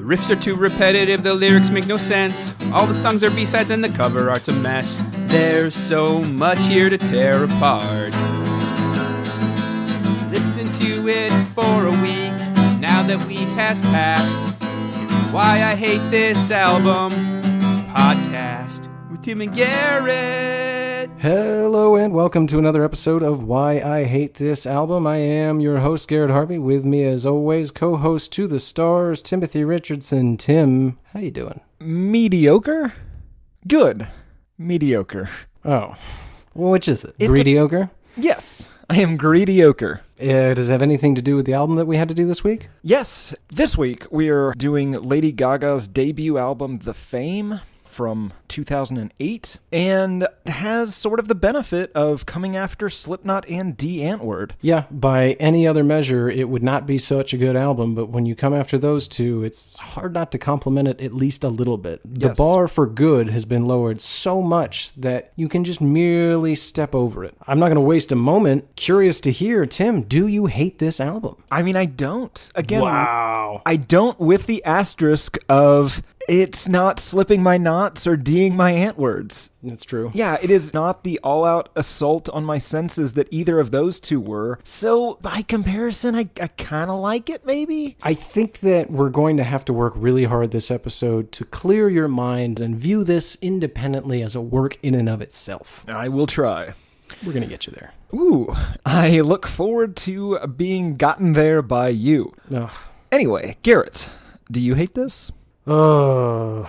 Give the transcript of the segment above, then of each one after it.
riffs are too repetitive, the lyrics make no sense. All the songs are B-sides and the cover art's a mess. There's so much here to tear apart. Listen to it for a week, now that week has passed. It's Why I Hate This Album podcast with Tim and Garrett. Hello and welcome to another episode of Why I Hate This Album. I am your host, Garrett Harvey. With me, as always, co-host to the stars, Timothy Richardson. Tim, how you doing? Mediocre? Good. Mediocre. Oh. Well, which is it? Greediocre? Yes, I am greediocre. Does it have anything to do with the album that we had to do this week? Yes, this week we are doing Lady Gaga's debut album, The Fame, from 2008, and has sort of the benefit of coming after Slipknot and D. Antwoord. Yeah, by any other measure, it would not be such a good album, but when you come after those two, it's hard not to compliment it at least a little bit. The bar for good has been lowered so much that you can just merely step over it. I'm not going to waste a moment. Curious to hear, Tim, do you hate this album? I mean, I don't. Again, wow. I don't, with the asterisk of it's not slipping my knots or D'ing my Antwoords. That's true. Yeah, it is not the all-out assault on my senses that either of those two were. So, by comparison, I kind of like it, maybe? I think that we're going to have to work really hard this episode to clear your mind and view this independently as a work in and of itself. I will try. We're going to get you there. Ooh, I look forward to being gotten there by you. Ugh. Anyway, Garrett, do you hate this? Oh,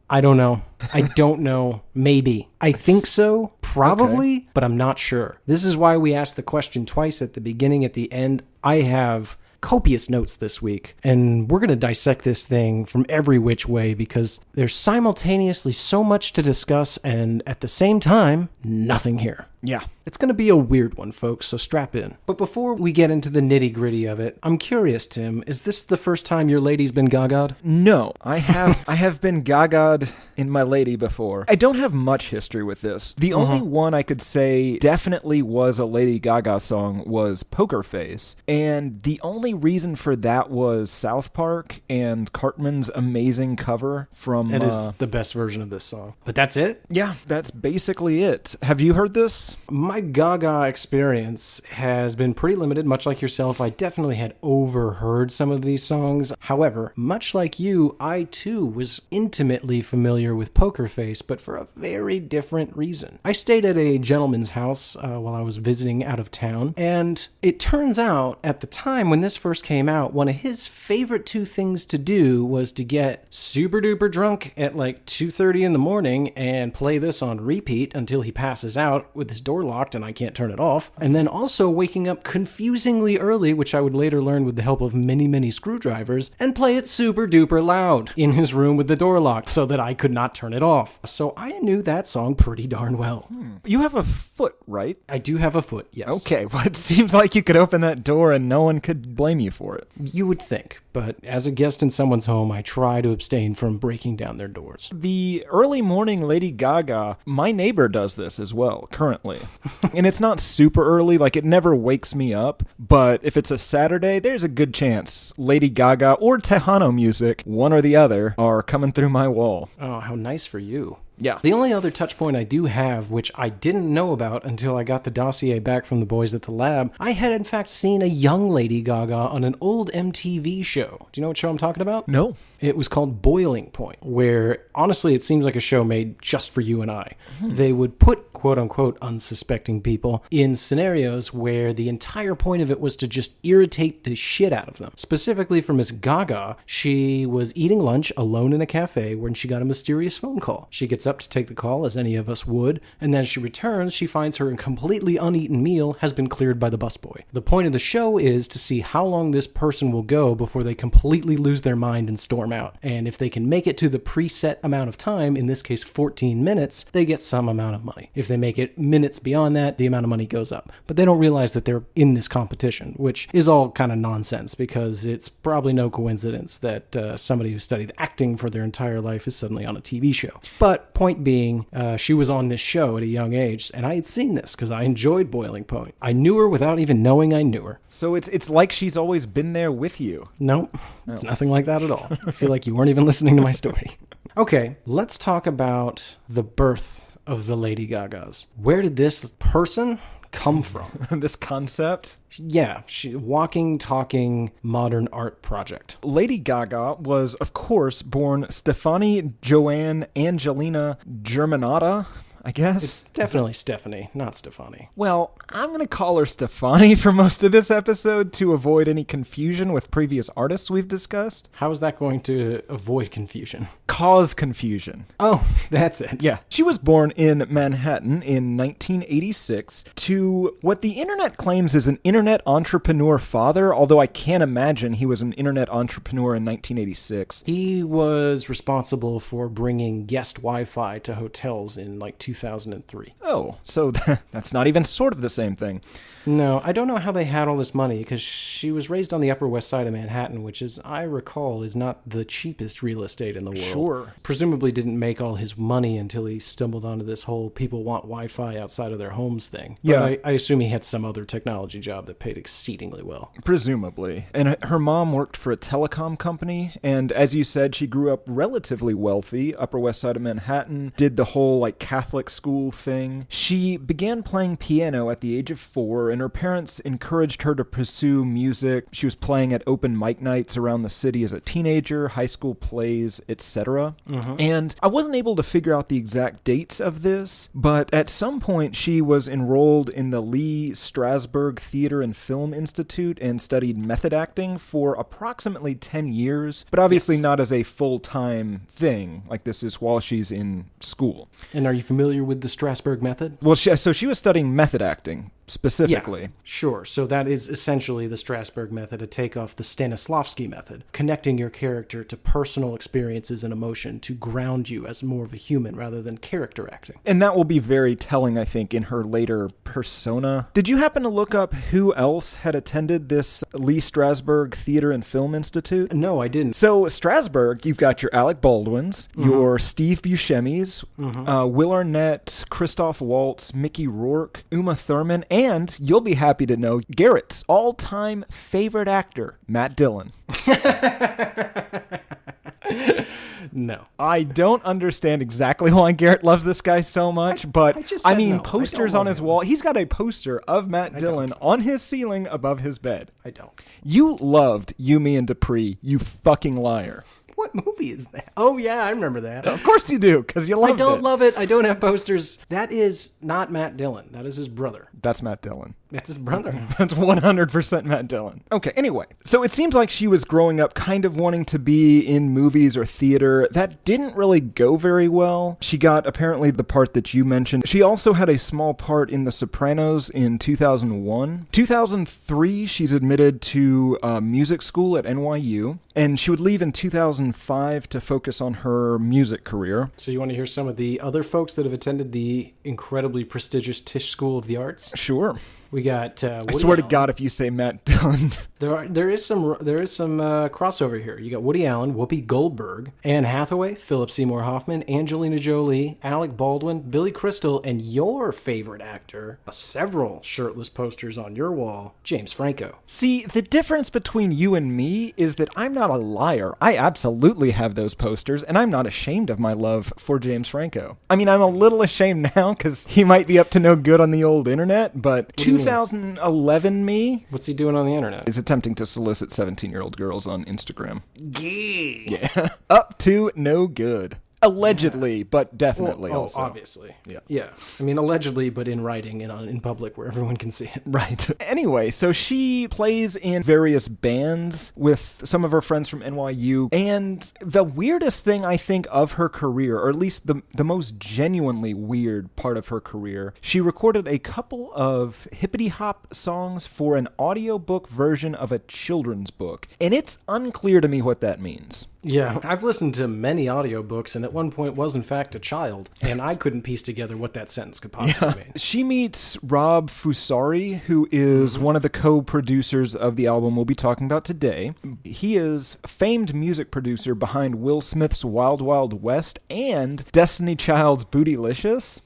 I don't know. I don't know. Maybe. I think so. Probably, okay. But I'm not sure. This is why we asked the question twice at the beginning, at the end. I have copious notes this week, and we're going to dissect this thing from every which way because there's simultaneously so much to discuss and at the same time, nothing here. Yeah. It's going to be a weird one, folks, so strap in. But before we get into the nitty-gritty of it, I'm curious, Tim, is this the first time your lady's been gaga'd? No, I have been gaga'd in my lady before. I don't have much history with this. The only one I could say definitely was a Lady Gaga song was Poker Face, and the only reason for that was South Park and Cartman's amazing cover from... It is the best version of this song. But that's it? Yeah, that's basically it. Have you heard this? My Gaga experience has been pretty limited, much like yourself. I definitely had overheard some of these songs. However, much like you, I too was intimately familiar with Poker Face, but for a very different reason. I stayed at a gentleman's house while I was visiting out of town, and it turns out at the time when this first came out, one of his favorite two things to do was to get super duper drunk at like 2:30 in the morning and play this on repeat until he passes out with his door locked and I can't turn it off. And then also waking up confusingly early, which I would later learn with the help of many screwdrivers, and play it super duper loud in his room with the door locked so that I could not turn it off. So I knew that song pretty darn well. You have a foot, right? I do have a foot, yes. Okay, well it seems like you could open that door and no one could blame you for it. You would think, but as a guest in someone's home, I try to abstain from breaking down their doors. The early morning Lady Gaga, my neighbor does this as well, currently. And it's not super early, like it never wakes me up, but if it's a Saturday, there's a good chance Lady Gaga or Tejano music, one or the other, are coming through my wall. Oh, how nice for you. Yeah. The only other touch point I do have, which I didn't know about until I got the dossier back from the boys at the lab, I had in fact seen a young Lady Gaga on an old MTV show. Do you know what show I'm talking about? No. It was called Boiling Point, where honestly it seems like a show made just for you and I. They would put quote-unquote unsuspecting people in scenarios where the entire point of it was to just irritate the shit out of them. Specifically for Miss Gaga, she was eating lunch alone in a cafe when she got a mysterious phone call. She gets up to take the call, as any of us would, and then as she returns, she finds her completely uneaten meal has been cleared by the busboy. The point of the show is to see how long this person will go before they completely lose their mind and storm out. And if they can make it to the preset amount of time, in this case 14 minutes, they get some amount of money. If they make it minutes beyond that, the amount of money goes up. But they don't realize that they're in this competition, which is all kind of nonsense because it's probably no coincidence that somebody who studied acting for their entire life is suddenly on a TV show. But point being, she was on this show at a young age, and I had seen this because I enjoyed Boiling Point. I knew her without even knowing I knew her. So it's like she's always been there with you. Nope, it's nothing like that at all. I feel like you weren't even listening to my story. Okay, let's talk about the birth of the Lady Gagas. Where did this person come from? This concept? Yeah, walking, talking, modern art project. Lady Gaga was, of course, born Stefani Joanne Angelina Germanata, I guess. It's definitely Stephanie, not Stefani. Well, I'm going to call her Stefani for most of this episode to avoid any confusion with previous artists we've discussed. How is that going to avoid confusion? Cause confusion. Oh, that's it. Yeah. She was born in Manhattan in 1986 to what the internet claims is an internet entrepreneur father, although I can't imagine he was an internet entrepreneur in 1986. He was responsible for bringing guest Wi-Fi to hotels in like 2003. Oh, so that's not even sort of the same thing. No, I don't know how they had all this money because she was raised on the Upper West Side of Manhattan, which, as I recall, is not the cheapest real estate in the world. Sure. Presumably didn't make all his money until he stumbled onto this whole people want Wi-Fi outside of their homes thing. Yeah. But I assume he had some other technology job that paid exceedingly well. Presumably. And her mom worked for a telecom company, and as you said, she grew up relatively wealthy, Upper West Side of Manhattan, did the whole like Catholic school thing. She began playing piano at the age of 4, and her parents encouraged her to pursue music. She was playing at open mic nights around the city as a teenager, high school plays, etc. And I wasn't able to figure out the exact dates of this, but at some point she was enrolled in the Lee Strasberg Theater and Film Institute and studied method acting for approximately 10 years, but obviously not as a full-time thing. Like, this is while she's in school. And are you familiar with the Strasberg method? Well, so she was studying method acting specifically. Yeah, sure. So that is essentially the Strasberg method, a takeoff the Stanislavski method, connecting your character to personal experiences and emotion to ground you as more of a human rather than character acting. And that will be very telling, I think, in her later persona. Did you happen to look up who else had attended this Lee Strasberg Theater and Film Institute? No, I didn't. So Strasberg, you've got your Alec Baldwins, your Steve Buscemi's, Will Arnett, Christoph Waltz, Mickey Rourke, Uma Thurman, and you'll be happy to know Garrett's all-time favorite actor, Matt Dillon. No. I don't understand exactly why Garrett loves this guy so much, but I mean, no. posters on his wall. He's got a poster of Matt Dillon on his ceiling above his bed. I don't. You loved You, Me, and Dupree, you fucking liar. What movie is that? Oh, yeah, I remember that. Of course you do, because you loved it. I don't love it. I don't have posters. That is not Matt Dillon. That is his brother. That's Matt Dillon. That's his brother. That's 100% Matt Dillon. Okay, anyway. So it seems like she was growing up kind of wanting to be in movies or theater. That didn't really go very well. She got apparently the part that you mentioned. She also had a small part in The Sopranos in 2001. 2003, she's admitted to music school at NYU. And she would leave in 2005 to focus on her music career. So you want to hear some of the other folks that have attended the incredibly prestigious Tisch School of the Arts? Sure. We got I swear to God, if you say Matt Dillon. There is some crossover here. You got Woody Allen, Whoopi Goldberg, Anne Hathaway, Philip Seymour Hoffman, Angelina Jolie, Alec Baldwin, Billy Crystal, and your favorite actor. Several shirtless posters on your wall, James Franco. See, the difference between you and me is that I'm not a liar. I absolutely have those posters, and I'm not ashamed of my love for James Franco. I mean, I'm a little ashamed now because he might be up to no good on the old internet, but 2011 me? What's he doing on the internet? Is attempting to solicit 17-year-old girls on Instagram. Yeah. Up to no good. Allegedly, but definitely also. Obviously. Yeah. Yeah. I mean, allegedly, but in writing and in public where everyone can see it. Right. Anyway, so she plays in various bands with some of her friends from NYU. And the weirdest thing, I think, of her career, or at least the most genuinely weird part of her career, she recorded a couple of hippity-hop songs for an audiobook version of a children's book. And it's unclear to me what that means. Yeah, I've listened to many audiobooks and at one point was in fact a child, and I couldn't piece together what that sentence could possibly mean. She meets Rob Fusari, who is one of the co-producers of the album we'll be talking about today. He is a famed music producer behind Will Smith's Wild Wild West and Destiny Child's Bootylicious.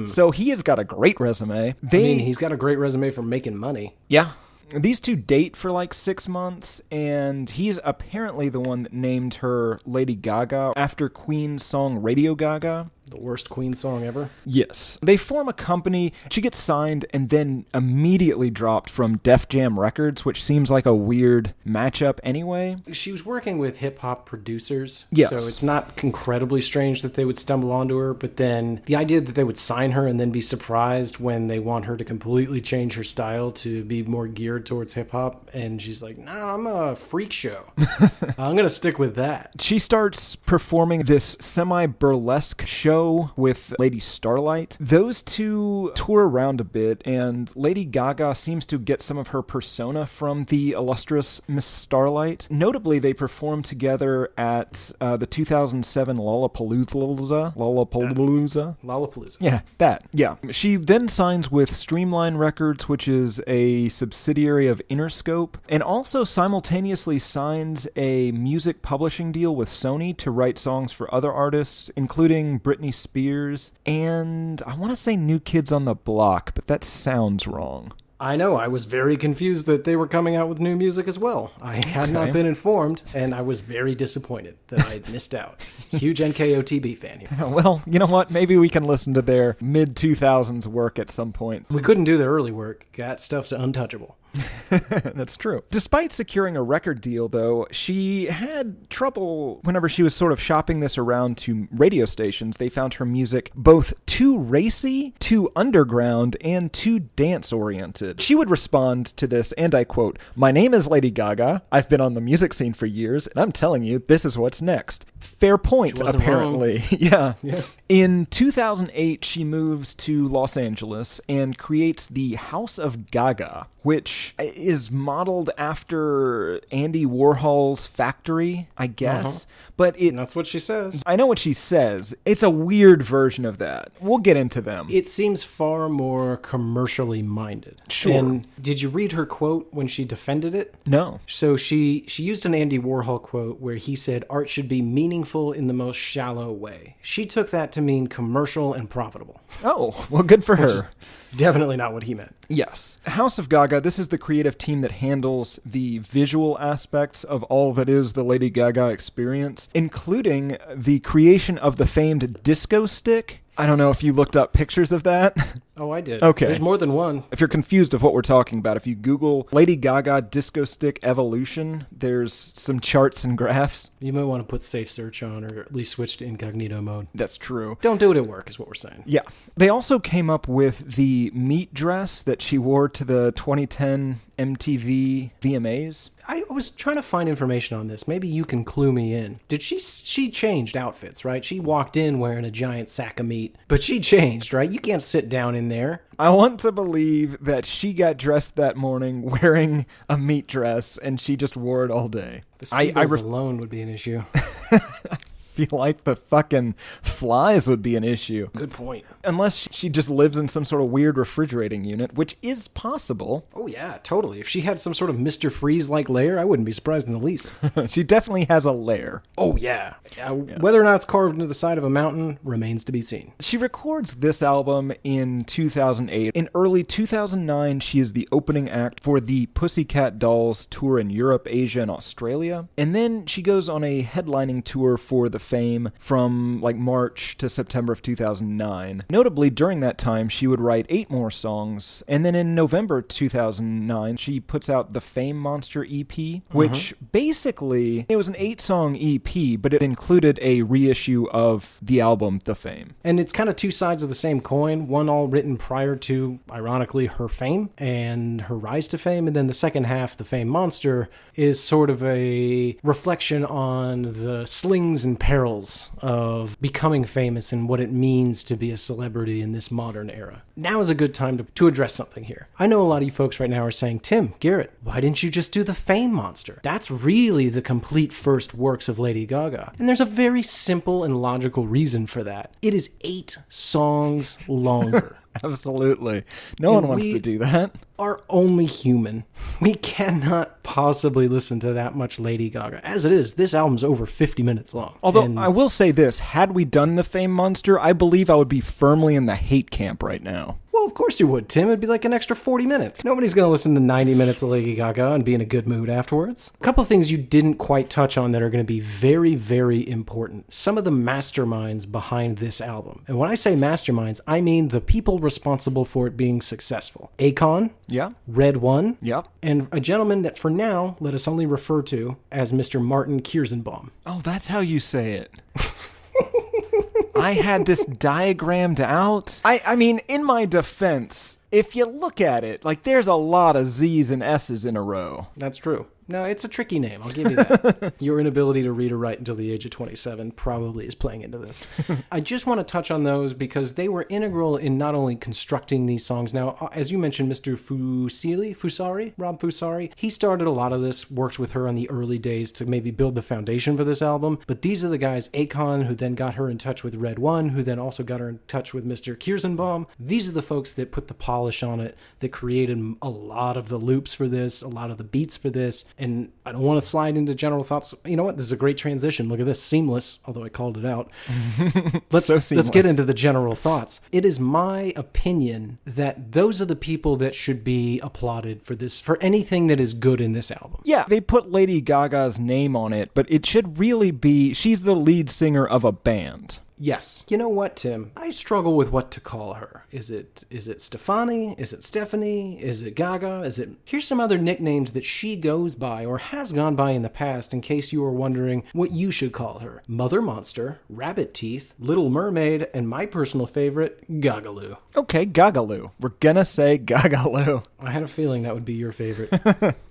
So he has got a great resume. He's got a great resume for making money. Yeah. These two date for like 6 months, and he's apparently the one that named her Lady Gaga after Queen's song Radio Gaga. The worst Queen song ever? Yes. They form a company. She gets signed and then immediately dropped from Def Jam Records, which seems like a weird matchup anyway. She was working with hip-hop producers, yes. So it's not incredibly strange that they would stumble onto her, but then the idea that they would sign her and then be surprised when they want her to completely change her style to be more geared towards hip-hop, and she's like, nah, I'm a freak show. I'm going to stick with that. She starts performing this semi-burlesque show with Lady Starlight. Those two tour around a bit, and Lady Gaga seems to get some of her persona from the illustrious Miss Starlight. Notably, they performed together at the 2007 Lollapalooza. Yeah, that. Yeah. She then signs with Streamline Records, which is a subsidiary of Interscope, and also simultaneously signs a music publishing deal with Sony to write songs for other artists, including Britney Spears, and I want to say New Kids on the Block, but that sounds wrong. I know, I was very confused that they were coming out with new music as well. I had not been informed, and I was very disappointed that I had missed out. Huge NKOTB fan here. Well, you know what? Maybe we can listen to their mid-2000s work at some point. We couldn't do their early work. That stuff's untouchable. That's true. Despite securing a record deal, though, she had trouble whenever she was sort of shopping this around to radio stations. They found her music both too racy, too underground, and too dance-oriented. She would respond to this, and I quote, "My name is Lady Gaga. I've been on the music scene for years, and I'm telling you, this is what's next." Fair point, apparently. Yeah. In 2008, she moves to Los Angeles and creates the House of Gaga, which is modeled after Andy Warhol's factory, I guess. But that's what she says. I know what she says. It's a weird version of that. We'll get into them. It seems far more commercially minded. Sure. And did you read her quote when she defended it? No. So she used an Andy Warhol quote where he said, "Art should be meaningful in the most shallow way." She took that to mean commercial and profitable. Oh, well, good for her. Definitely not what he meant. Yes. House of Gaga, this is the creative team that handles the visual aspects of all that is the Lady Gaga experience, including the creation of the famed disco stick. I don't know if you looked up pictures of that. Oh, I did. Okay. There's more than one. If you're confused of what we're talking about, if you Google Lady Gaga disco stick evolution, there's some charts and graphs. You might want to put safe search on, or at least switch to incognito mode. That's true. Don't do it at work is what we're saying. Yeah. They also came up with the meat dress that she wore to the 2010 MTV VMAs. I was trying to find information on this. Maybe you can clue me in. Did she changed outfits, right? She walked in wearing a giant sack of meat, but she changed, right? You can't sit down in there. I want to believe that she got dressed that morning wearing a meat dress and she just wore it all day. The seagulls alone would be an issue. I feel like the fucking flies would be an issue. Good point. Unless she just lives in some sort of weird refrigerating unit, which is possible. Oh yeah, totally. If she had some sort of Mr. Freeze-like lair, I wouldn't be surprised in the least. She definitely has a lair. Oh yeah. Whether or not it's carved into the side of a mountain remains to be seen. She records this album in 2008. In early 2009, she is the opening act for the Pussycat Dolls tour in Europe, Asia, and Australia. And then she goes on a headlining tour for the Fame from like March to September of 2009. Notably, during that time, she would write 8 more songs. And then in November 2009, she puts out the Fame Monster EP, which basically, it was an 8-song EP, but it included a reissue of the album, The Fame. And it's kind of two sides of the same coin. One all written prior to, ironically, her fame and her rise to fame. And then the second half, The Fame Monster, is sort of a reflection on the slings and parodies perils of becoming famous and what it means to be a celebrity in this modern era. Now is a good time to address something here. I know a lot of you folks right now are saying, Tim, Garrett, why didn't you just do the Fame Monster? That's really the complete first works of Lady Gaga. And there's a very simple and logical reason for that. It is 8 songs longer. Absolutely. No one wants to do that. Are only human. We cannot possibly listen to that much Lady Gaga. As it is, this album's over 50 minutes long. Although, I will say this, had we done the Fame Monster, I believe I would be firmly in the hate camp right now. Well, of course you would, Tim. It'd be like an extra 40 minutes. Nobody's going to listen to 90 minutes of Lady Gaga and be in a good mood afterwards. A couple of things you didn't quite touch on that are going to be very, very important. Some of the masterminds behind this album. And when I say masterminds, I mean the people responsible for it being successful. Akon. Yeah. Red One. Yep. And a gentleman that for now, let us only refer to as Mr. Martin Kirsenbaum. Oh, that's how you say it. I had this diagrammed out. I mean, in my defense, if you look at it, like there's a lot of Z's and S's in a row. That's true. No, it's a tricky name. I'll give you that. Your inability to read or write until the age of 27 probably is playing into this. I just want to touch on those because they were integral in not only constructing these songs. Now, as you mentioned, Mr. Rob Fusari, he started a lot of this, worked with her on the early days to maybe build the foundation for this album. But these are the guys, Akon, who then got her in touch with Red One, who then also got her in touch with Mr. Kirsenbaum. These are the folks that put the polish on it, that created a lot of the loops for this, a lot of the beats for this. And I don't want to slide into general thoughts. You know what? This is a great transition. Look at this. Seamless, although I called it out. Let's get into the general thoughts. It is my opinion that those are the people that should be applauded for this, for anything that is good in this album. Yeah, they put Lady Gaga's name on it, but it should really be, she's the lead singer of a band. Yes. You know what, Tim? I struggle with what to call her. Is it Stefani? Is it Stephanie? Is it Gaga? Here's some other nicknames that she goes by or has gone by in the past in case you were wondering what you should call her. Mother Monster, Rabbit Teeth, Little Mermaid, and my personal favorite, Gagaloo. Okay, Gagaloo. We're gonna say Gagaloo. I had a feeling that would be your favorite.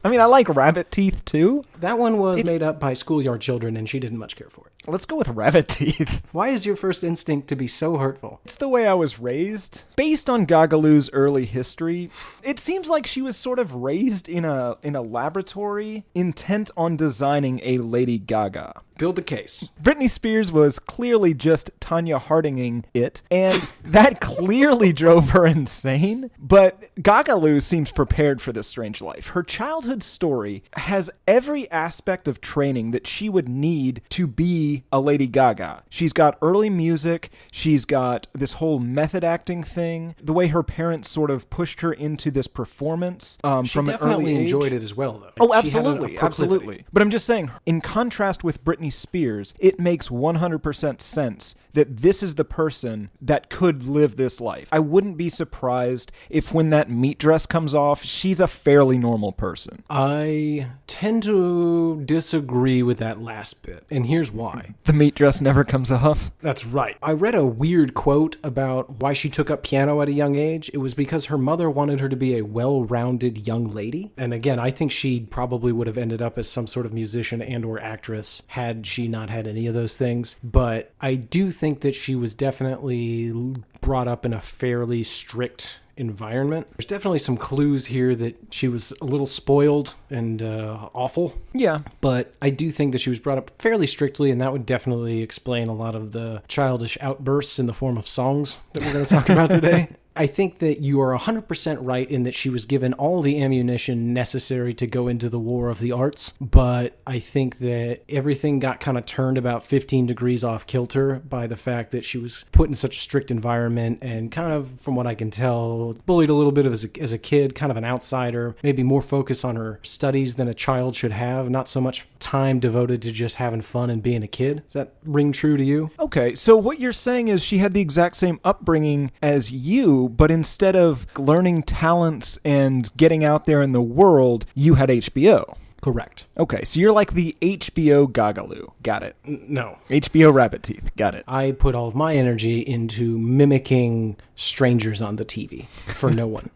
I mean, I like Rabbit Teeth too. That one was made up by schoolyard children and she didn't much care for it. Let's go with Rabbit Teeth. Why is your first instinct to be so hurtful? It's the way I was raised. Based on Gagaloo's early history, it seems like she was sort of raised in a laboratory intent on designing a Lady Gaga. Build the case. Britney Spears was clearly just Tanya Hardinging it, and that clearly drove her insane. But Gagaloo seems prepared for this strange life. Her childhood story has every aspect of training that she would need to be a Lady Gaga. She's got early music, she's got this whole method acting thing, the way her parents sort of pushed her into this performance from an early age. She definitely enjoyed it as well, though. Oh, absolutely, absolutely. But I'm just saying, in contrast with Britney Spears, it makes 100% sense that this is the person that could live this life. I wouldn't be surprised if when that meat dress comes off, she's a fairly normal person. I tend to disagree with that last bit, and here's why. The meat dress never comes off? That's right. I read a weird quote about why she took up piano at a young age. It was because her mother wanted her to be a well-rounded young lady. And again, I think she probably would have ended up as some sort of musician and or actress had she not had any of those things. But I do think that she was definitely brought up in a fairly strict environment. There's definitely some clues here that she was a little spoiled and awful. Yeah. But I do think that she was brought up fairly strictly, and that would definitely explain a lot of the childish outbursts in the form of songs that we're going to talk about today. I think that you are 100% right in that she was given all the ammunition necessary to go into the war of the arts, but I think that everything got kind of turned about 15 degrees off kilter by the fact that she was put in such a strict environment and kind of, from what I can tell, bullied a little bit as a kid, kind of an outsider, maybe more focus on her studies than a child should have, not so much time devoted to just having fun and being a kid. Does that ring true to you? Okay, so what you're saying is she had the exact same upbringing as you, but instead of learning talents and getting out there in the world, you had HBO. Correct. Okay, so you're like the HBO Gagaloo. Got it. No. HBO Rabbit Teeth. Got it. I put all of my energy into mimicking strangers on the TV for no one.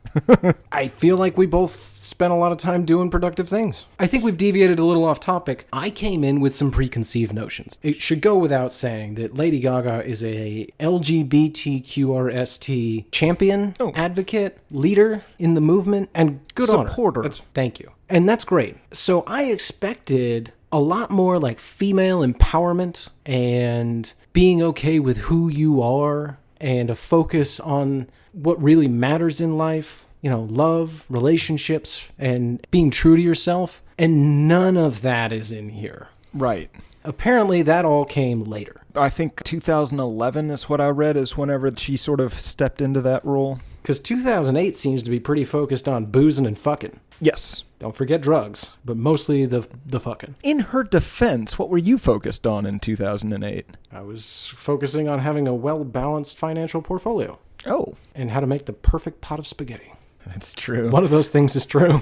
I feel like we both spent a lot of time doing productive things. I think we've deviated a little off topic. I came in with some preconceived notions. It should go without saying that Lady Gaga is a LGBTQRST champion, advocate, leader in the movement, and good supporter. Thank you. And that's great. So I expected a lot more like female empowerment and being okay with who you are and a focus on what really matters in life, love, relationships, and being true to yourself. And none of that is in here. Right. Apparently that all came later. I think 2011 is what I read is whenever she sort of stepped into that role. Because 2008 seems to be pretty focused on boozing and fucking. Yes. Don't forget drugs, but mostly the fucking. In her defense, what were you focused on in 2008? I was focusing on having a well-balanced financial portfolio. Oh. And how to make the perfect pot of spaghetti. That's true. One of those things is true.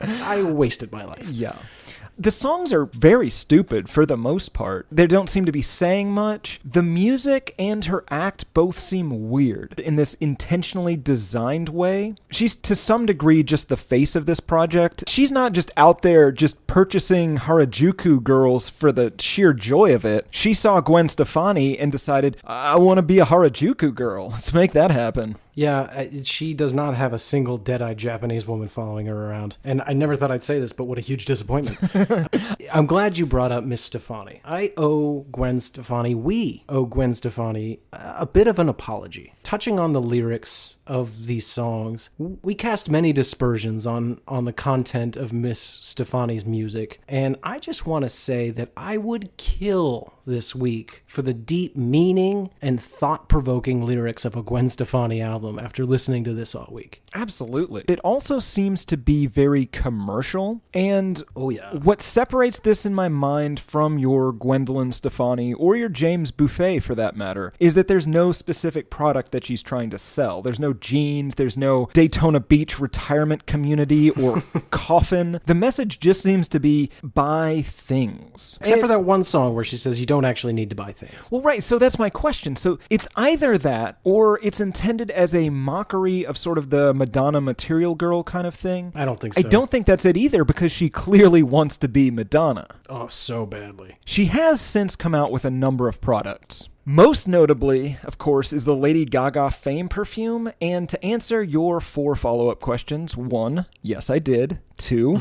I wasted my life. Yeah. The songs are very stupid for the most part. They don't seem to be saying much. The music and her act both seem weird in this intentionally designed way. She's to some degree just the face of this project. She's not just out there just purchasing Harajuku girls for the sheer joy of it. She saw Gwen Stefani and decided, I want to be a Harajuku girl. Let's make that happen. Yeah, she does not have a single dead-eyed Japanese woman following her around. And I never thought I'd say this, but what a huge disappointment. I'm glad you brought up Miss Stefani. We owe Gwen Stefani a bit of an apology. Touching on the lyrics of these songs, we cast many dispersions on the content of Miss Stefani's music, and I just want to say that I would kill this week for the deep meaning and thought-provoking lyrics of a Gwen Stefani album after listening to this all week. Absolutely. It also seems to be very commercial, and what separates this in my mind from your Gwendolyn Stefani or your James Buffet for that matter is that there's no specific product that she's trying to sell. There's no jeans, there's no Daytona Beach retirement community or coffin. The message just seems to be buy things. Except for that one song where she says you don't actually need to buy things. Well, right, so that's my question. So it's either that or it's intended as a mockery of sort of the Madonna Material Girl kind of thing. I don't think so. I don't think that's it either because she clearly wants to be Madonna. Oh, so badly. She has since come out with a number of products. Most notably, of course, is the Lady Gaga Fame perfume. And to answer your 4 follow-up questions, 1, yes, I did. 2,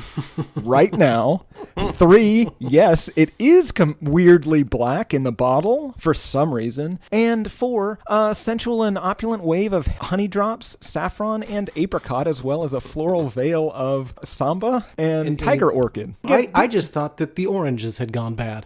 right now. 3, yes, it is weirdly black in the bottle for some reason. And 4, a sensual and opulent wave of honey drops, saffron, and apricot, as well as a floral veil of samba and tiger orchid. I just thought that the oranges had gone bad.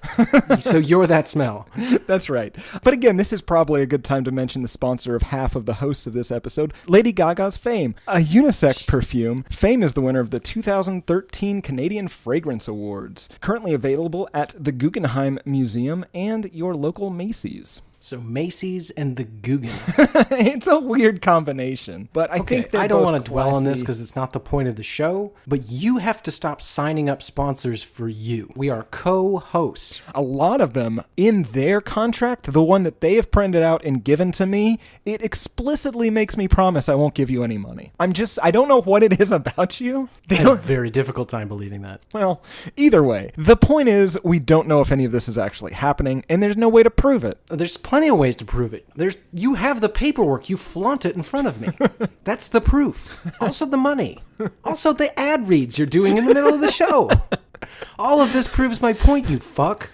So you're that smell. That's right. But again, this is probably a good time to mention the sponsor of half of the hosts of this episode, Lady Gaga's Fame, a unisex perfume. Fame is the winner of the 2013 Canadian Fragrance Awards, currently available at the Guggenheim Museum and your local Macy's. So Macy's and the Guggenheim. It's a weird combination, but I think I don't want to dwell on this because it's not the point of the show, but you have to stop signing up sponsors for you. We are co-hosts. A lot of them, in their contract, the one that they have printed out and given to me, it explicitly makes me promise I won't give you any money. I don't know what it is about you. I have a very difficult time believing that. Well, either way, the point is we don't know if any of this is actually happening, and there's no way to prove it. There's plenty of ways to prove it. You have the paperwork. You flaunt it in front of me. That's the proof. Also the money. Also the ad reads you're doing in the middle of the show. All of this proves my point, you fuck.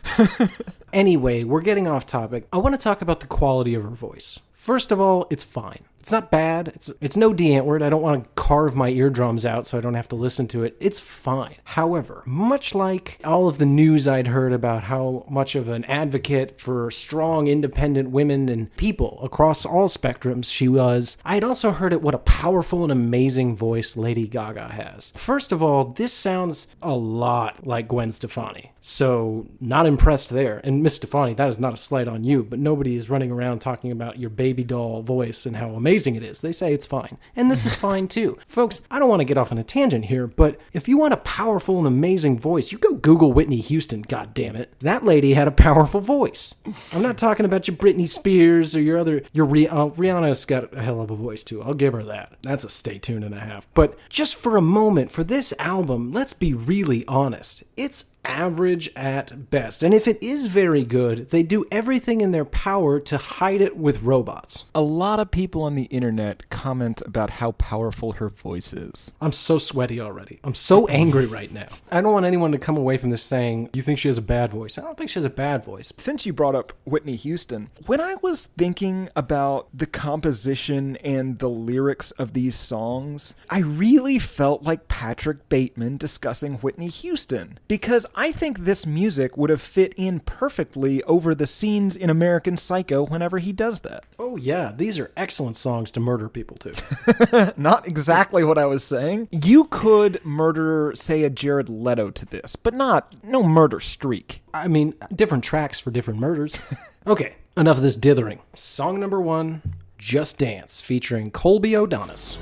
Anyway, we're getting off topic. I want to talk about the quality of her voice. First of all, it's fine. It's not bad. It's no D Antwoord. I don't want to carve my eardrums out so I don't have to listen to it. It's fine. However, much like all of the news I'd heard about how much of an advocate for strong, independent women and people across all spectrums she was, I had also heard what a powerful and amazing voice Lady Gaga has. First of all, this sounds a lot like Gwen Stefani. So, not impressed there. And Miss Stefani, that is not a slight on you, but nobody is running around talking about your baby baby doll voice and how amazing it is. They say it's fine. And this is fine too. Folks, I don't want to get off on a tangent here, but if you want a powerful and amazing voice, you go Google Whitney Houston, goddammit. That lady had a powerful voice. I'm not talking about your Britney Spears or your Rihanna's got a hell of a voice too. I'll give her that. That's a stay tuned and a half. But just for a moment, for this album, let's be really honest. It's average at best. And if it is very good, they do everything in their power to hide it with robots. A lot of people on the internet comment about how powerful her voice is. I'm so sweaty already. I'm so angry right now. I don't want anyone to come away from this saying, you think she has a bad voice. I don't think she has a bad voice. Since you brought up Whitney Houston, when I was thinking about the composition and the lyrics of these songs, I really felt like Patrick Bateman discussing Whitney Houston, because I think this music would have fit in perfectly over the scenes in American Psycho whenever he does that. Oh yeah, these are excellent songs to murder people to. Not exactly what I was saying. You could murder, say, a Jared Leto to this, but no murder streak. I mean, different tracks for different murders. Okay, enough of this dithering. Song number 1, Just Dance, featuring Colby O'Donis.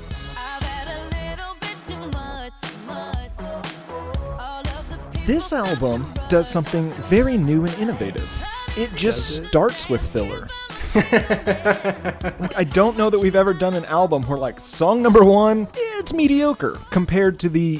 This album does something very new and innovative. It just starts with filler. I don't know that we've ever done an album where, like, song number 1, it's mediocre compared to the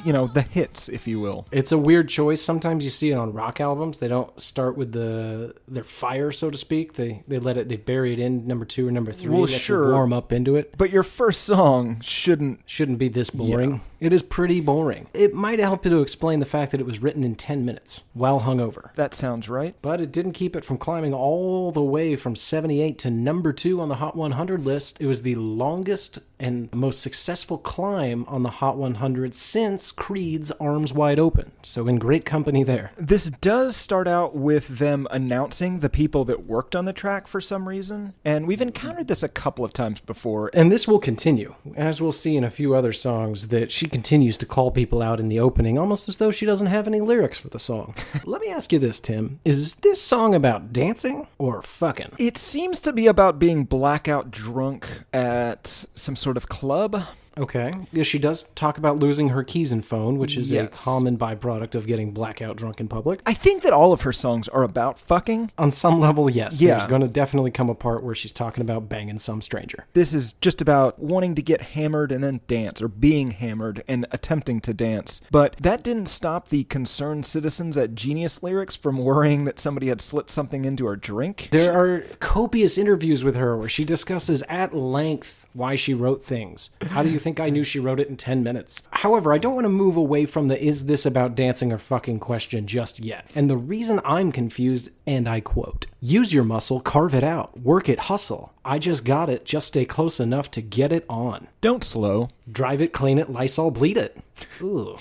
hits, if you will. It's a weird choice. Sometimes you see it on rock albums. They don't start with their fire, so to speak. They bury it in number 2 or number 3. Well, let sure. you warm up into it. But your first song shouldn't be this boring. Yeah. It is pretty boring. It might help you to explain the fact that it was written in 10 minutes while hungover. That sounds right. But it didn't keep it from climbing all the way from 78 to number 2 on the Hot 100 list. It was the longest and most successful climb on the Hot 100 since Creed's Arms Wide Open. So in great company there. This does start out with them announcing the people that worked on the track for some reason. And we've encountered this a couple of times before. And this will continue, as we'll see in a few other songs, that she continues to call people out in the opening, almost as though she doesn't have any lyrics for the song. Let me ask you this, Tim. Is this song about dancing or fucking? It seems to be about being blackout drunk at some sort of club. Okay. Yeah, she does talk about losing her keys and phone, which is a common byproduct of getting blackout drunk in public. I think that all of her songs are about fucking. On some level, yes. Yeah. There's going to definitely come a part where she's talking about banging some stranger. This is just about wanting to get hammered and then dance, or being hammered and attempting to dance. But that didn't stop the concerned citizens at Genius Lyrics from worrying that somebody had slipped something into her drink. There are copious interviews with her where she discusses at length why she wrote things. How do you think I knew she wrote it in 10 minutes? However, I don't want to move away from the is this about dancing or fucking question just yet. And the reason I'm confused, and I quote, use your muscle, carve it out, work it, hustle. I just got it, just stay close enough to get it on. Don't slow. Drive it, clean it, Lysol, bleed it. Ooh.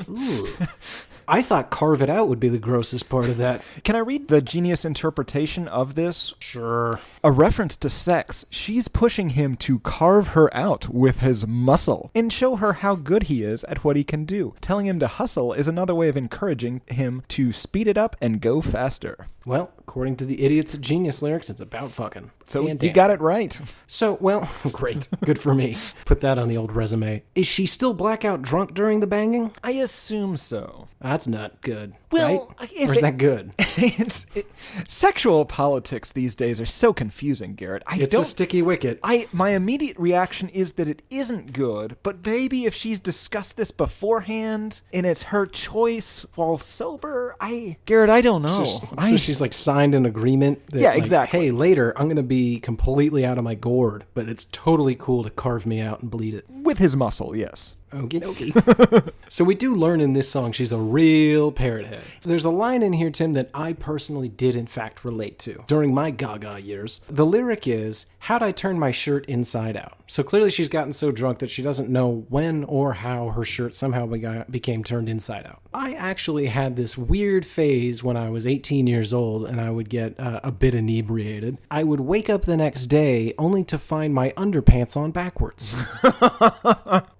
Ooh. I thought carve it out would be the grossest part of that. Can I read the Genius interpretation of this? Sure. A reference to sex, she's pushing him to carve her out with his muscle and show her how good he is at what he can do. Telling him to hustle is another way of encouraging him to speed it up and go faster. Well, according to the idiots at Genius Lyrics, it's about fucking. So you got it right. So, well, great. Good for me. Put that on the old resume. Is she still blackout drunk during the banging? I assume so. That's not good. Well, right? Or is that good? Sexual politics these days are so confusing, Garrett. It's a sticky wicket. My immediate reaction is that it isn't good, but maybe if she's discussed this beforehand and it's her choice while sober, Garrett, I don't know. So she's like signed an agreement that, like, exactly. Hey, later I'm going to be completely out of my gourd, but it's totally cool to carve me out and bleed it. With his muscle, yes. Okie dokie. So we do learn in this song she's a real parrot head. There's a line in here, Tim, that I personally did in fact relate to during my Gaga years. The lyric is, how'd I turn my shirt inside out? So clearly she's gotten so drunk that she doesn't know when or how her shirt somehow became turned inside out. I actually had this weird phase when I was 18 years old and I would get a bit inebriated. I would wake up the next day only to find my underpants on backwards.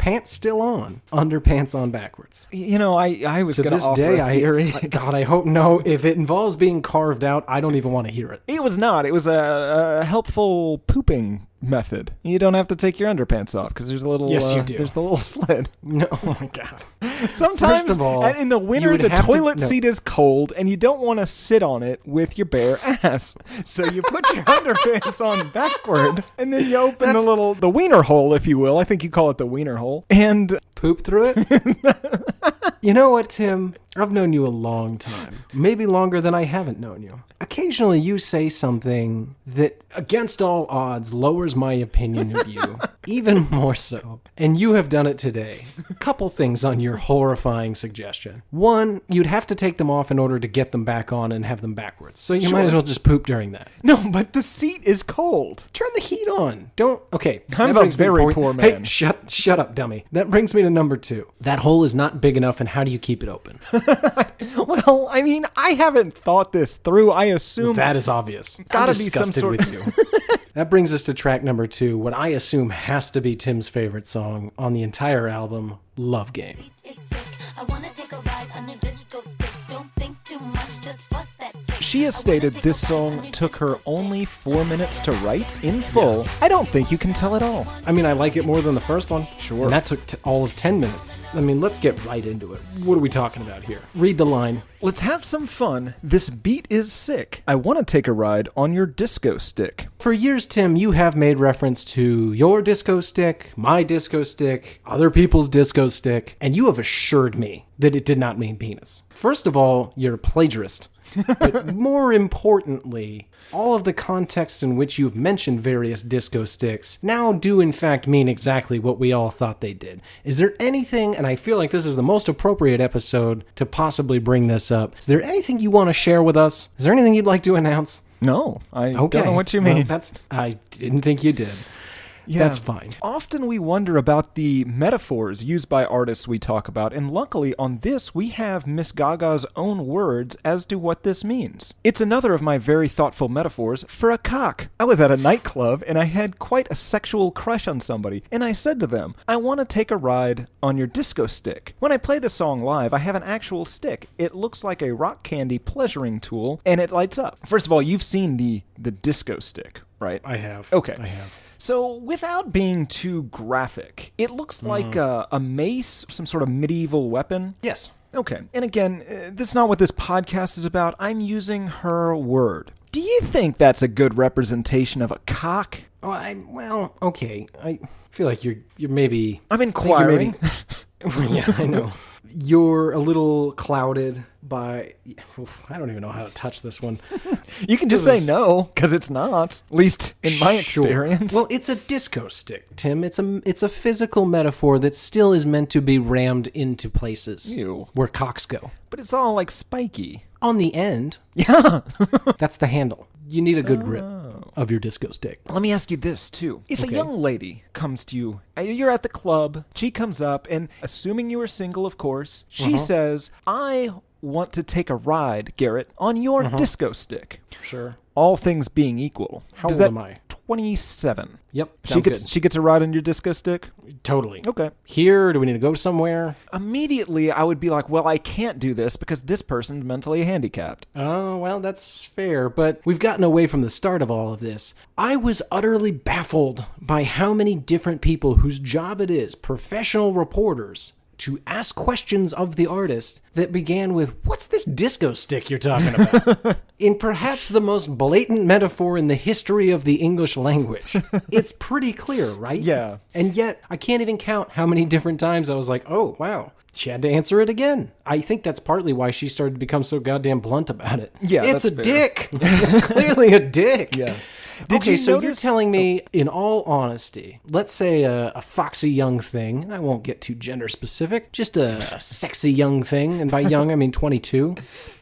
pants still on, underpants on backwards. You know, I was going to this offer day, a theory. God, I hope no. If it involves being carved out, I don't even want to hear it. It was not. It was a helpful pooping method. You don't have to take your underpants off because there's a little. Yes, you do. There's the little slit. No, oh my God. Sometimes, First of all, in the winter, you would the have toilet no. seat is cold, and you don't want to sit on it with your bare ass. So you put your underpants on backward, and then you open the wiener hole, if you will. I think you call it the wiener hole, and poop through it. You know what, Tim? I've known you a long time. Maybe longer than I haven't known you. Occasionally you say something that, against all odds, lowers my opinion of you, even more so. And you have done it today. A couple things on your horrifying suggestion. One, you'd have to take them off in order to get them back on and have them backwards. So you might as well just poop during that. No, but the seat is cold. Turn the heat on. Don't. Okay. I'm a very poor man. Hey, shut up, dummy. That brings me to number 2. That hole is not big enough, and how do you keep it open? Well, I mean, I haven't thought this through. I assume that is obvious. Gotta I'm be disgusted some sort with you. That brings us to track number 2, what I assume has to be Tim's favorite song on the entire album, Love Game. She has stated this song took her only 4 minutes to write in full. Yes. I don't think you can tell at all. I mean, I like it more than the first one. Sure. And that took all of 10 minutes. I mean, let's get right into it. What are we talking about here? Read the line. Let's have some fun. This beat is sick. I want to take a ride on your disco stick. For years, Tim, you have made reference to your disco stick, my disco stick, other people's disco stick, and you have assured me that it did not mean penis. First of all, you're a plagiarist. But more importantly, all of the contexts in which you've mentioned various disco sticks now do in fact mean exactly what we all thought they did. Is there anything, and I feel like this is the most appropriate episode to possibly bring this up, is there anything you want to share with us? Is there anything you'd like to announce? No, I don't know what you mean. Well, I didn't think you did. Yeah, that's fine. Often we wonder about the metaphors used by artists we talk about, and luckily on this we have Miss Gaga's own words as to what this means. It's another of my very thoughtful metaphors for a cock. I was at a nightclub and I had quite a sexual crush on somebody, and I said to them, I want to take a ride on your disco stick. When I play the song live, I have an actual stick. It looks like a rock candy pleasuring tool, and it lights up. First of all, you've seen the disco stick, right? I have. Okay. I have. So, without being too graphic, it looks like a mace, some sort of medieval weapon. Yes. Okay. And again, this is not what this podcast is about. I'm using her word. Do you think that's a good representation of a cock? Well, okay. I feel like you're maybe... I'm inquiring. Yeah, I know. You're a little clouded by... I don't even know how to touch this one. You can just say no, because it's not. At least in my experience. Well, it's a disco stick, Tim. It's a physical metaphor that still is meant to be rammed into places where cocks go. But it's all like spiky. On the end. Yeah. That's the handle. You need a good grip of your disco stick. Let me ask you this, too. If a young lady comes to you, you're at the club, she comes up, and assuming you are single, of course, she says, I want to take a ride, Garrett, on your disco stick. Sure. All things being equal. How old am I? 27. Yep. She gets a ride on your disco stick? Totally. Okay. Here, do we need to go somewhere? Immediately, I would be like, well, I can't do this because this person's mentally handicapped. Oh, well, that's fair, but we've gotten away from the start of all of this. I was utterly baffled by how many different people whose job it is, professional reporters, to ask questions of the artist that began with, what's this disco stick you're talking about? In perhaps the most blatant metaphor in the history of the English language. It's pretty clear, right? Yeah. And yet, I can't even count how many different times I was like, oh, wow. She had to answer it again. I think that's partly why she started to become so goddamn blunt about it. Yeah, it's a fair. dick. It's clearly a dick. Yeah. So you're telling me, in all honesty, let's say a foxy young thing, and I won't get too gender specific, just a sexy young thing, and by young I mean 22,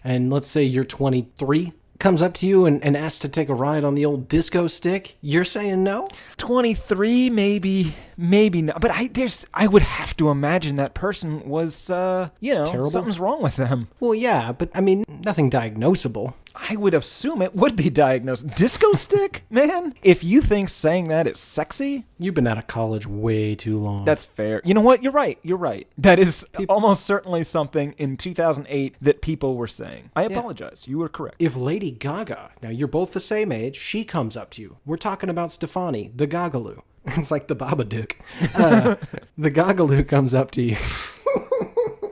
and let's say you're 23, comes up to you and asks to take a ride on the old disco stick, you're saying no? 23, maybe maybe not. But I would have to imagine that person was, Terrible? Something's wrong with them. Well, yeah, but I mean, nothing diagnosable. I would assume it would be diagnosed. Disco stick, man? If you think saying that is sexy, You've been out of college way too long. that's fair. You know what? You're right. That is almost certainly something in 2008 that people were saying. I apologize. You were correct. If Lady Gaga, now you're both the same age, she comes up to you. We're talking about Stefani, the Gagaloo. It's like the babadook. The Gagaloo comes up to you.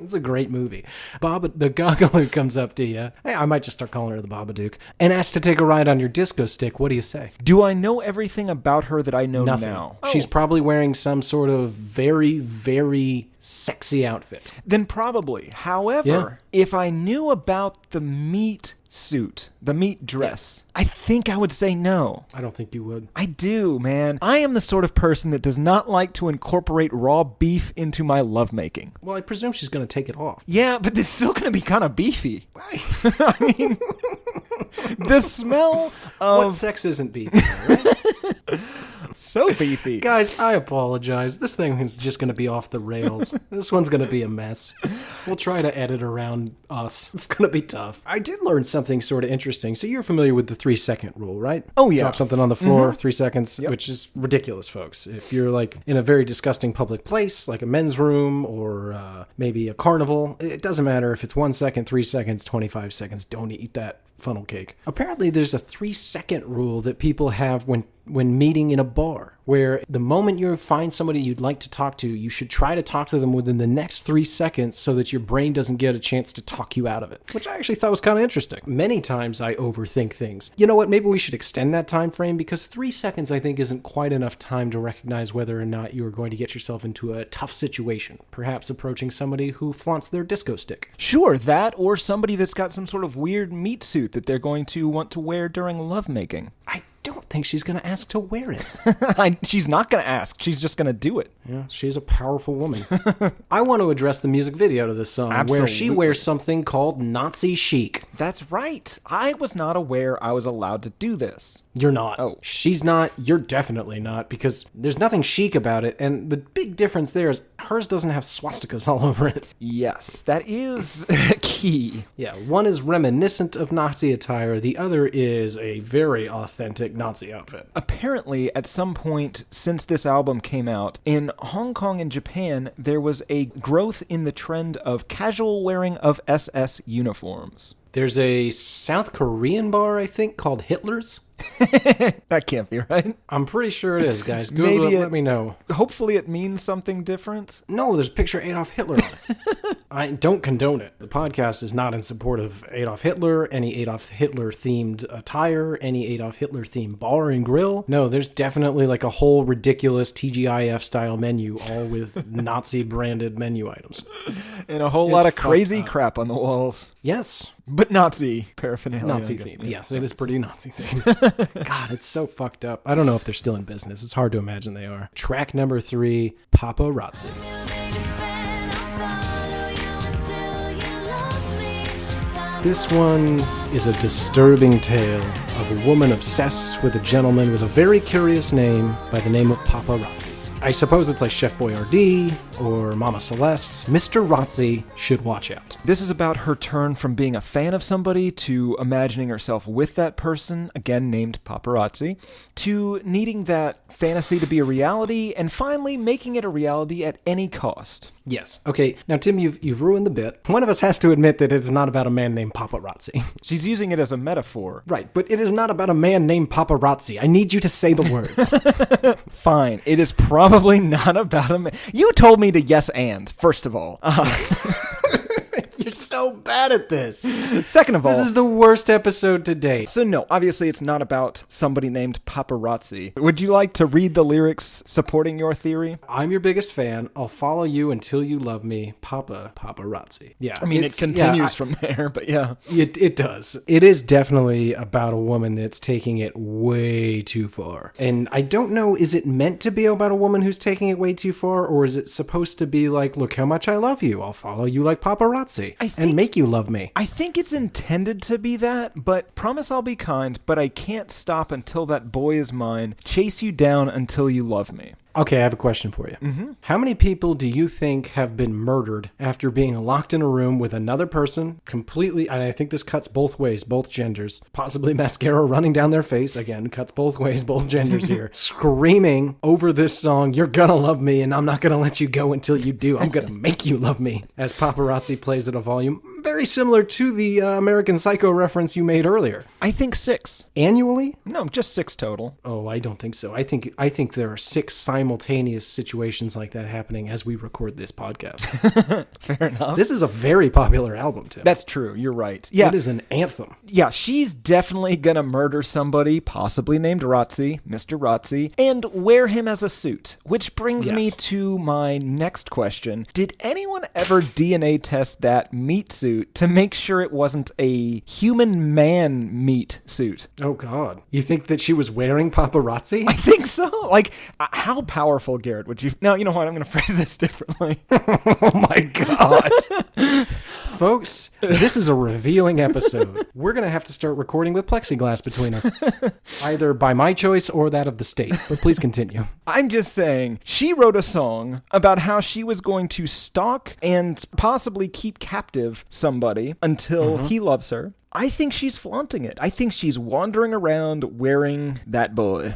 It's a great movie. The Gagaloo comes up to you. Hey, I might just start calling her the Babadook. And asks to take a ride on your disco stick. What do you say? Do I know everything about her that I know Nothing. now? She's probably wearing some sort of very, very sexy outfit. Then probably. However, if I knew about the meat suit, the meat dress, I think I would say no. I don't think you would. I do, man. I am the sort of person that does not like to incorporate raw beef into my lovemaking. Well, I presume she's going to take it off. Yeah, but it's still going to be kind of beefy. I mean, the smell of... What sex isn't beefy, right? So beefy. Guys, I apologize. This thing is just going to be off the rails. This one's going to be a mess. We'll try to edit around us. It's going to be tough. I did learn something sort of interesting. So you're familiar with the 3-second rule, right? Oh, yeah. Drop something on the floor, 3 seconds, which is ridiculous, folks. If you're like in a very disgusting public place, like a men's room or maybe a carnival, it doesn't matter if it's 1 second, 3 seconds, 25 seconds. Don't eat that funnel cake. Apparently, there's a 3-second rule that people have when meeting in a bar, where the moment you find somebody you'd like to talk to, you should try to talk to them within the next 3 seconds so that your brain doesn't get a chance to talk you out of it, which I actually thought was kind of interesting. Many times I overthink things. You know what? Maybe we should extend that time frame, because 3 seconds, I think, isn't quite enough time to recognize whether or not you are going to get yourself into a tough situation, perhaps approaching somebody who flaunts their disco stick. Sure, that or somebody that's got some sort of weird meat suit that they're going to want to wear during lovemaking. I don't think she's going to ask to wear it. She's not going to ask. She's just going to do it. Yeah, she's a powerful woman. I want to address the music video to this song, where she Absolutely. wears something called Nazi chic. That's right. I was not aware I was allowed to do this. You're not. Oh. She's not. You're definitely not, because there's nothing chic about it. And the big difference there is hers doesn't have swastikas all over it. Yes, that is key. Yeah, one is reminiscent of Nazi attire. The other is a very authentic Nazi outfit. Apparently, at some point since this album came out, in Hong Kong and Japan, there was a growth in the trend of casual wearing of SS uniforms. There's a South Korean bar, I think, called Hitler's. That can't be right. I'm pretty sure it is, guys. Google it, let me know. Hopefully it means something different. No, there's a picture of Adolf Hitler on it. I don't condone it. The podcast is not in support of Adolf Hitler, any Adolf Hitler-themed attire, any Adolf Hitler-themed bar and grill. No, there's definitely like a whole ridiculous TGIF-style menu, all with Nazi-branded menu items. And a whole lot of crazy crap on the walls. Yes. But Nazi paraphernalia. Nazi themed. Yes, it is pretty Nazi themed. God, it's so fucked up. I don't know if they're still in business. It's hard to imagine they are. Track number 3, Paparazzi. This one is a disturbing tale of a woman obsessed with a gentleman with a very curious name by the name of Paparazzi. I suppose it's like Chef Boyardee or Mama Celeste. Mr. Razzi should watch out. This is about her turn from being a fan of somebody to imagining herself with that person, again named Paparazzi, to needing that fantasy to be a reality and finally making it a reality at any cost. Yes. Okay, now Tim, you've ruined the bit. One of us has to admit that it's not about a man named Paparazzi. She's using it as a metaphor. Right, but it is not about a man named Paparazzi. I need you to say the words. Fine. It is probably not about a man. You told me to yes and, first of all. You're so bad at this. Second of all, this is the worst episode to date. So no, obviously it's not about somebody named Paparazzi. Would you like to read the lyrics supporting your theory? I'm your biggest fan. I'll follow you until you love me. Paparazzi. Yeah. I mean, it continues from there, but yeah. It does. It is definitely about a woman that's taking it way too far. And I don't know, is it meant to be about a woman who's taking it way too far? Or is it supposed to be like, look how much I love you. I'll follow you like paparazzi. And make you love me. I think it's intended to be that, but promise I'll be kind, but I can't stop until that boy is mine. Chase you down until you love me. Okay, I have a question for you. Mm-hmm. How many people do you think have been murdered after being locked in a room with another person, completely, and I think this cuts both ways, both genders, possibly mascara running down their face, again, cuts both ways, both genders here, screaming over this song, "You're gonna love me, and I'm not gonna let you go until you do. I'm gonna make you love me," as paparazzi plays at a volume very similar to the American Psycho reference you made earlier. I think 6. Annually? No, just 6 total. Oh, I don't think so. I think there are 6 simultaneous situations like that happening as we record this podcast. Fair enough. This is a very popular album, Tim. That's true. You're right. Yeah. It is an anthem. Yeah, she's definitely gonna murder somebody, possibly named Rotzi, Mr. Rotzi, and wear him as a suit. Which brings me to my next question. Did anyone ever DNA test that meat suit to make sure it wasn't a human man meat suit? Oh, God. You think that she was wearing paparazzi? I think so. Like, how powerful, Garrett, would you... No, you know what? I'm going to phrase this differently. Oh, my God. Folks, this is a revealing episode. We're going to have to start recording with plexiglass between us. Either by my choice or that of the state. But please continue. I'm just saying, she wrote a song about how she was going to stalk and possibly keep captive somebody until he loves her. I think she's flaunting it. I think she's wandering around wearing that boy.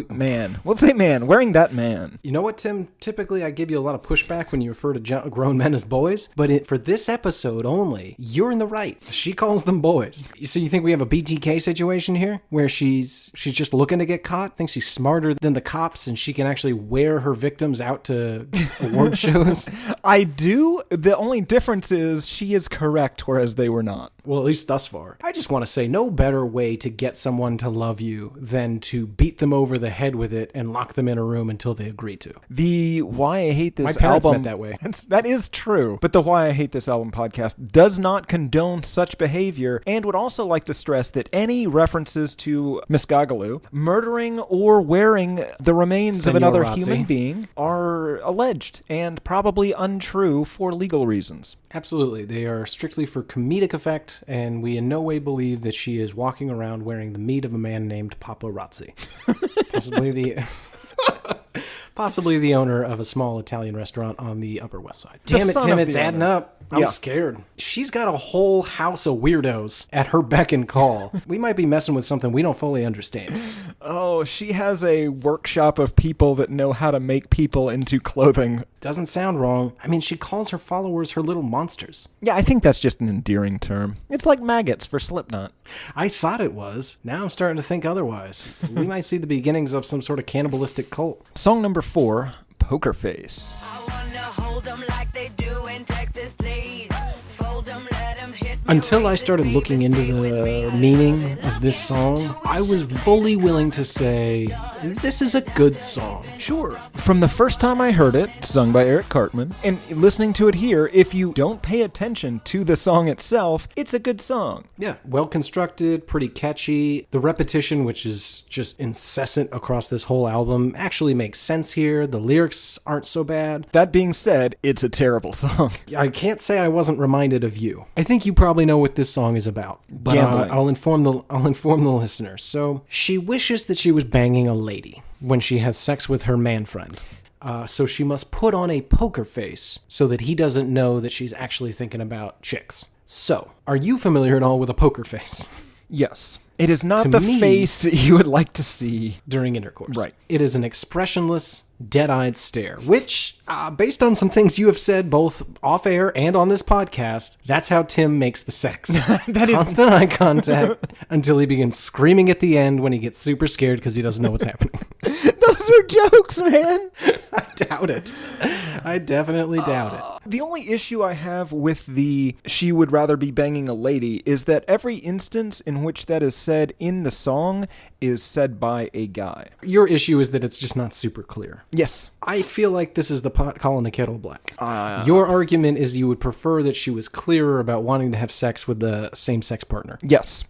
Man. We'll say man. Wearing that man. You know what, Tim? Typically, I give you a lot of pushback when you refer to grown men as boys, but for this episode only, you're in the right. She calls them boys. So you think we have a BTK situation here, where she's just looking to get caught? Thinks she's smarter than the cops, and she can actually wear her victims out to award shows? I do. The only difference is she is correct, whereas they were not. Well, at least thus far. I just want to say, no better way to get someone to love you than to beat them over the head with it and lock them in a room until they agree to. The Why I Hate This My parents album... met that way. That is true. But the Why I Hate This Album podcast does not condone such behavior, and would also like to stress that any references to Miss Gagalu murdering or wearing the remains of another human being are alleged and probably untrue for legal reasons. Absolutely. They are strictly for comedic effect, and we in no way believe that she is walking around wearing the meat of a man named paparazzi. Possibly the owner of a small Italian restaurant on the Upper West Side. Damn it, Tim, it's adding up. I'm scared. She's got a whole house of weirdos at her beck and call. We might be messing with something we don't fully understand. Oh, she has a workshop of people that know how to make people into clothing. Doesn't sound wrong. I mean, she calls her followers her little monsters. Yeah, I think that's just an endearing term. It's like maggots for Slipknot. I thought it was. Now I'm starting to think otherwise. We might see the beginnings of some sort of cannibalistic cult. Song number 4, Poker Face. I wanna hold them like they do in Texas, please. Fold them, let them hit me. Until I started looking into the meaning of this song, I was fully willing to say, this is a good song. Sure. From the first time I heard it, sung by Eric Cartman, and listening to it here, if you don't pay attention to the song itself, it's a good song. Yeah, well constructed, pretty catchy. The repetition, which is just incessant across this whole album, actually makes sense here. The lyrics aren't so bad. That being said, it's a terrible song. I can't say I wasn't reminded of you. I think you probably know what this song is about, but Gambling. I'll inform the listeners. So she wishes that she was banging a lady when she has sex with her man friend. So she must put on a poker face so that he doesn't know that she's actually thinking about chicks. So, are you familiar at all with a poker face? Yes. It is not To the me- face you would like to see. During intercourse. Right. It is an expressionless, dead-eyed stare, which, based on some things you have said both off-air and on this podcast, that's how Tim makes the sex. That is- Constant eye contact until he begins screaming at the end when he gets super scared because he doesn't know what's happening. Those are jokes, man. I doubt it. I definitely doubt it. The only issue I have with the she would rather be banging a lady is that every instance in which that is said in the song is said by a guy. Your issue is that it's just not super clear. Yes. I feel like this is the pot calling the kettle black. Your argument is you would prefer that she was clearer about wanting to have sex with the same-sex partner. Yes.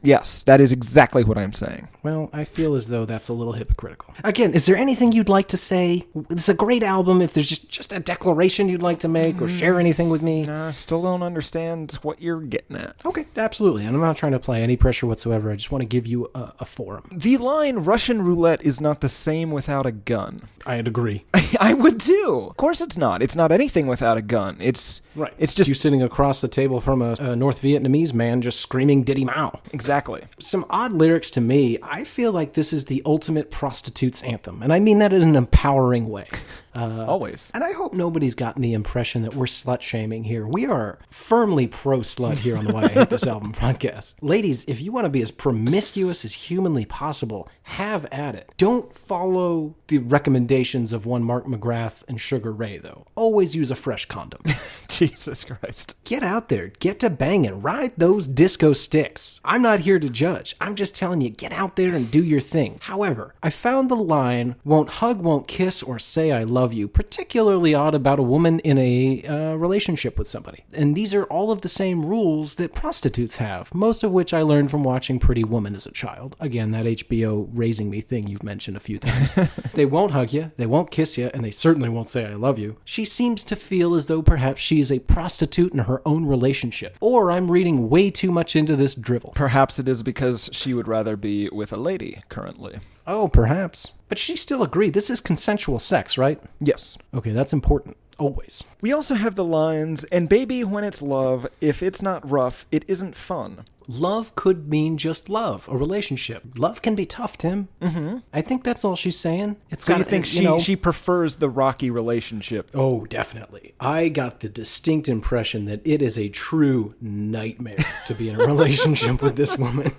That is exactly what I'm saying. Well, I feel as though that's a little hypocritical. Again, is there anything you'd like to say? It's a great album. If there's just a declaration you'd like to make or share share anything with me? I still don't understand what you're getting at. Okay, absolutely. And I'm not trying to apply any pressure whatsoever. I just want to give you a forum. The line Russian roulette is not the same without a gun. I'd agree. I would too. Of course it's not. It's not anything without a gun. It's Right. It's just you sitting across the table from a North Vietnamese man just screaming Diddy Mao. Exactly. Some odd lyrics to me. I feel like this is the ultimate prostitute's anthem. And I mean that in an empowering way. Always. And I hope nobody's gotten the impression that we're slut-shaming here. We are firmly pro-slut here on the Why I Hate This Album podcast. Ladies, if you want to be as promiscuous as humanly possible, have at it. Don't follow the recommendations of one Mark McGrath and Sugar Ray, though. Always use a fresh condom. Jesus Christ. Get out there. Get to banging. Ride those disco sticks. I'm not here to judge. I'm just telling you, get out there and do your thing. However, I found the line, won't hug, won't kiss, or say I love you, particularly odd about a woman in a relationship with somebody. And these are all of the same rules that prostitutes have, most of which I learned from watching Pretty Woman as a child. Again, that HBO raising me thing you've mentioned a few times. They won't hug you, they won't kiss you, and they certainly won't say I love you. She seems to feel as though perhaps she is a prostitute in her own relationship. Or I'm reading way too much into this drivel. Perhaps it is because she would rather be with a lady currently. Oh, perhaps. But she still agreed. This is consensual sex, right? Yes. Okay, that's important. Always. We also have the lines, and baby, when it's love, if it's not rough, it isn't fun. Love could mean just love, a relationship. Love can be tough, Tim. Mm-hmm. I think that's all she's saying. It's So got you think she prefers the rocky relationship? Oh, definitely. I got the distinct impression that it is a true nightmare to be in a relationship with this woman.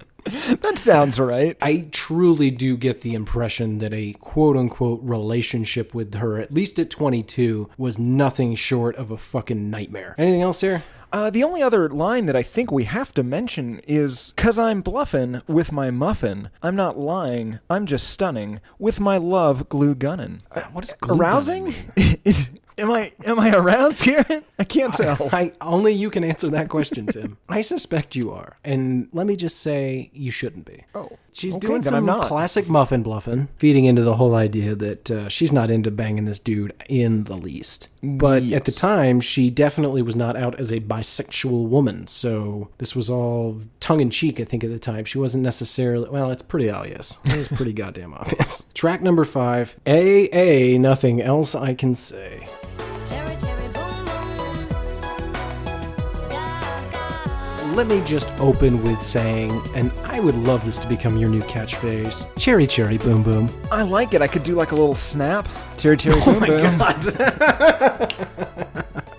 That sounds right. I truly do get the impression that a quote-unquote relationship with her, at least at 22, was nothing short of a fucking nightmare. Anything else here? The only other line that I think we have to mention is, 'cause I'm bluffin' with my muffin. I'm not lying. I'm just stunning. With my love glue gunnin'. What is glue arousing? gunning mean? Am I aroused, Karen? I can't tell. Only you can answer that question, Tim. I suspect you are. And let me just say, you shouldn't be. Oh. She's Okay, doing then some I'm not. classic muffin bluffing, feeding into the whole idea that she's not into banging this dude in the least. But at the time, she definitely was not out as a bisexual woman. So this was all tongue-in-cheek, I think, at the time. She wasn't necessarily... Well, it's pretty obvious. It was pretty goddamn obvious. Track number 5. AA, nothing else I can say. Cherry, cherry, boom, boom. Gaga. Let me just open with saying, and I would love this to become your new catchphrase, cherry, cherry, boom, boom. I like it. I could do like a little snap. Cherry, cherry, boom, boom.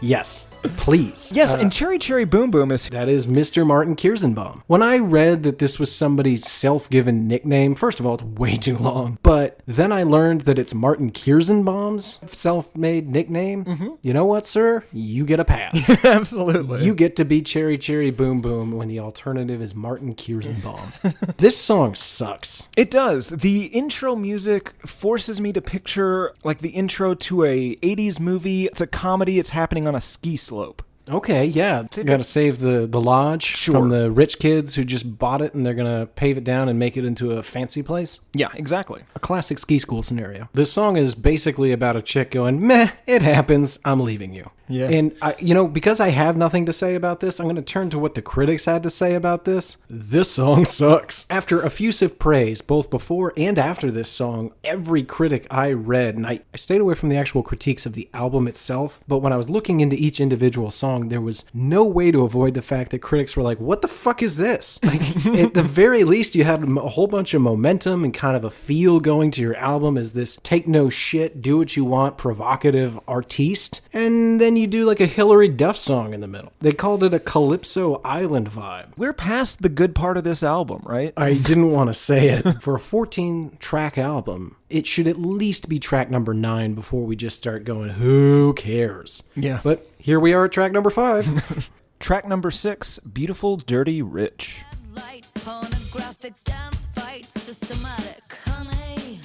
Yes, please. Yes, and Cherry Cherry Boom Boom is... That is Mr. Martin Kierszenbaum. When I read that this was somebody's self-given nickname, first of all, it's way too long, but then I learned that it's Martin Kierszenbaum's self-made nickname. Mm-hmm. You know what, sir? You get a pass. Absolutely. You get to be Cherry Cherry Boom Boom when the alternative is Martin Kierszenbaum. This song sucks. It does. The intro music forces me to picture like the intro to a 80s movie. It's a comedy. It's happening on a ski slope. Okay, yeah. You gotta save the lodge from the rich kids who just bought it and they're gonna pave it down and make it into a fancy place. Yeah, exactly. A classic ski school scenario. This song is basically about a chick going, meh, it happens, I'm leaving you. Yeah. And, because I have nothing to say about this, I'm going to turn to what the critics had to say about this. This song sucks. After effusive praise, both before and after this song, every critic I read, and I stayed away from the actual critiques of the album itself, but when I was looking into each individual song, there was no way to avoid the fact that critics were like, what the fuck is this? Like, at the very least, you had a whole bunch of momentum and kind of a feel going to your album as this take no shit, do what you want, provocative artiste, and then you do like a Hillary Duff song in the middle. They called it a Calypso Island vibe. We're past the good part of this album, right? I didn't want to say it. For a 14-track album, it should at least be track number 9 before we just start going, who cares? Yeah. But here we are at track number 5. Track number 6, Beautiful Dirty Rich. Light, pornographic dance fight, systematic, honey.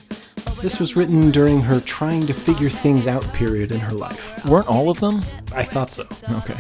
This was written during her trying to figure things out period in her life. Weren't all of them? I thought so. Okay.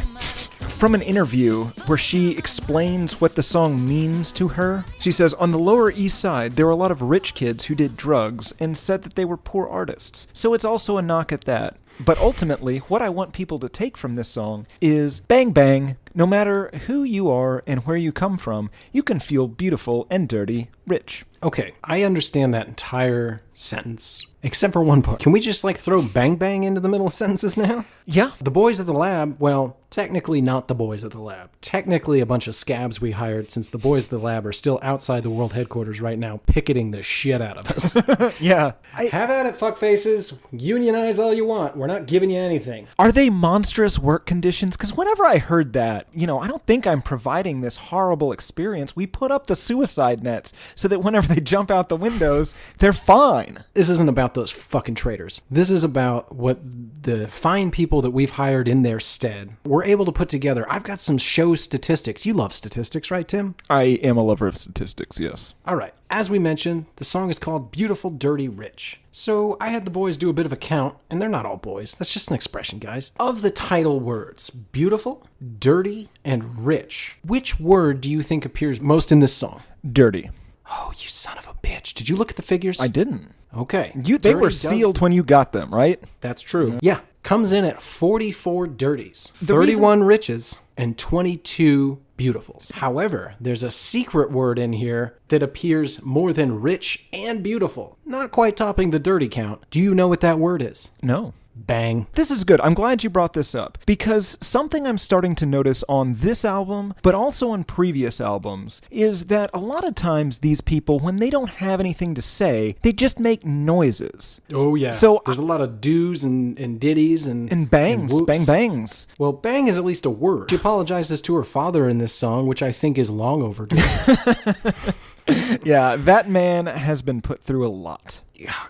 from an interview where she explains what the song means to her. She says, on the Lower East Side, there were a lot of rich kids who did drugs and said that they were poor artists. So it's also a knock at that. But ultimately, what I want people to take from this song is bang bang. No matter who you are and where you come from, you can feel beautiful and dirty rich. Okay, I understand that entire sentence, except for one part. Can we just throw bang bang into the middle of sentences now? Yeah. The boys at the lab, well, technically not the boys at the lab. Technically a bunch of scabs we hired, since the boys at the lab are still outside the world headquarters right now, picketing the shit out of us. Yeah. Have at it, fuckfaces. Unionize all you want. We're not giving you anything. Are they monstrous work conditions? Because whenever I heard that, I don't think I'm providing this horrible experience. We put up the suicide nets so that whenever they jump out the windows, they're fine. This isn't about those fucking traitors. This is about what the fine people that we've hired in their stead were able to put together. I've got some show statistics. You love statistics, right, Tim? I am a lover of statistics, yes. All right. As we mentioned, the song is called Beautiful, Dirty, Rich. So I had the boys do a bit of a count, and they're not all boys. That's just an expression, guys. Of the title words, beautiful, dirty, and rich, which word do you think appears most in this song? Dirty. Oh, you son of a bitch. Did you look at the figures? I didn't. Okay. They were sealed when you got them, right? That's true. Yeah. Comes in at 44 dirties, 31 riches, and 22 beautifuls. However, there's a secret word in here that appears more than rich and beautiful, not quite topping the dirty count. Do you know what that word is? No. Bang. This is good. I'm glad you brought this up, because something I'm starting to notice on this album, but also on previous albums, is that a lot of times these people, when they don't have anything to say, they just make noises. Oh, yeah. So there's a lot of doos and ditties and bangs, and whoops. bang bangs. Well, bang is at least a word. She apologizes to her father in this song, which I think is long overdue. Yeah, that man has been put through a lot.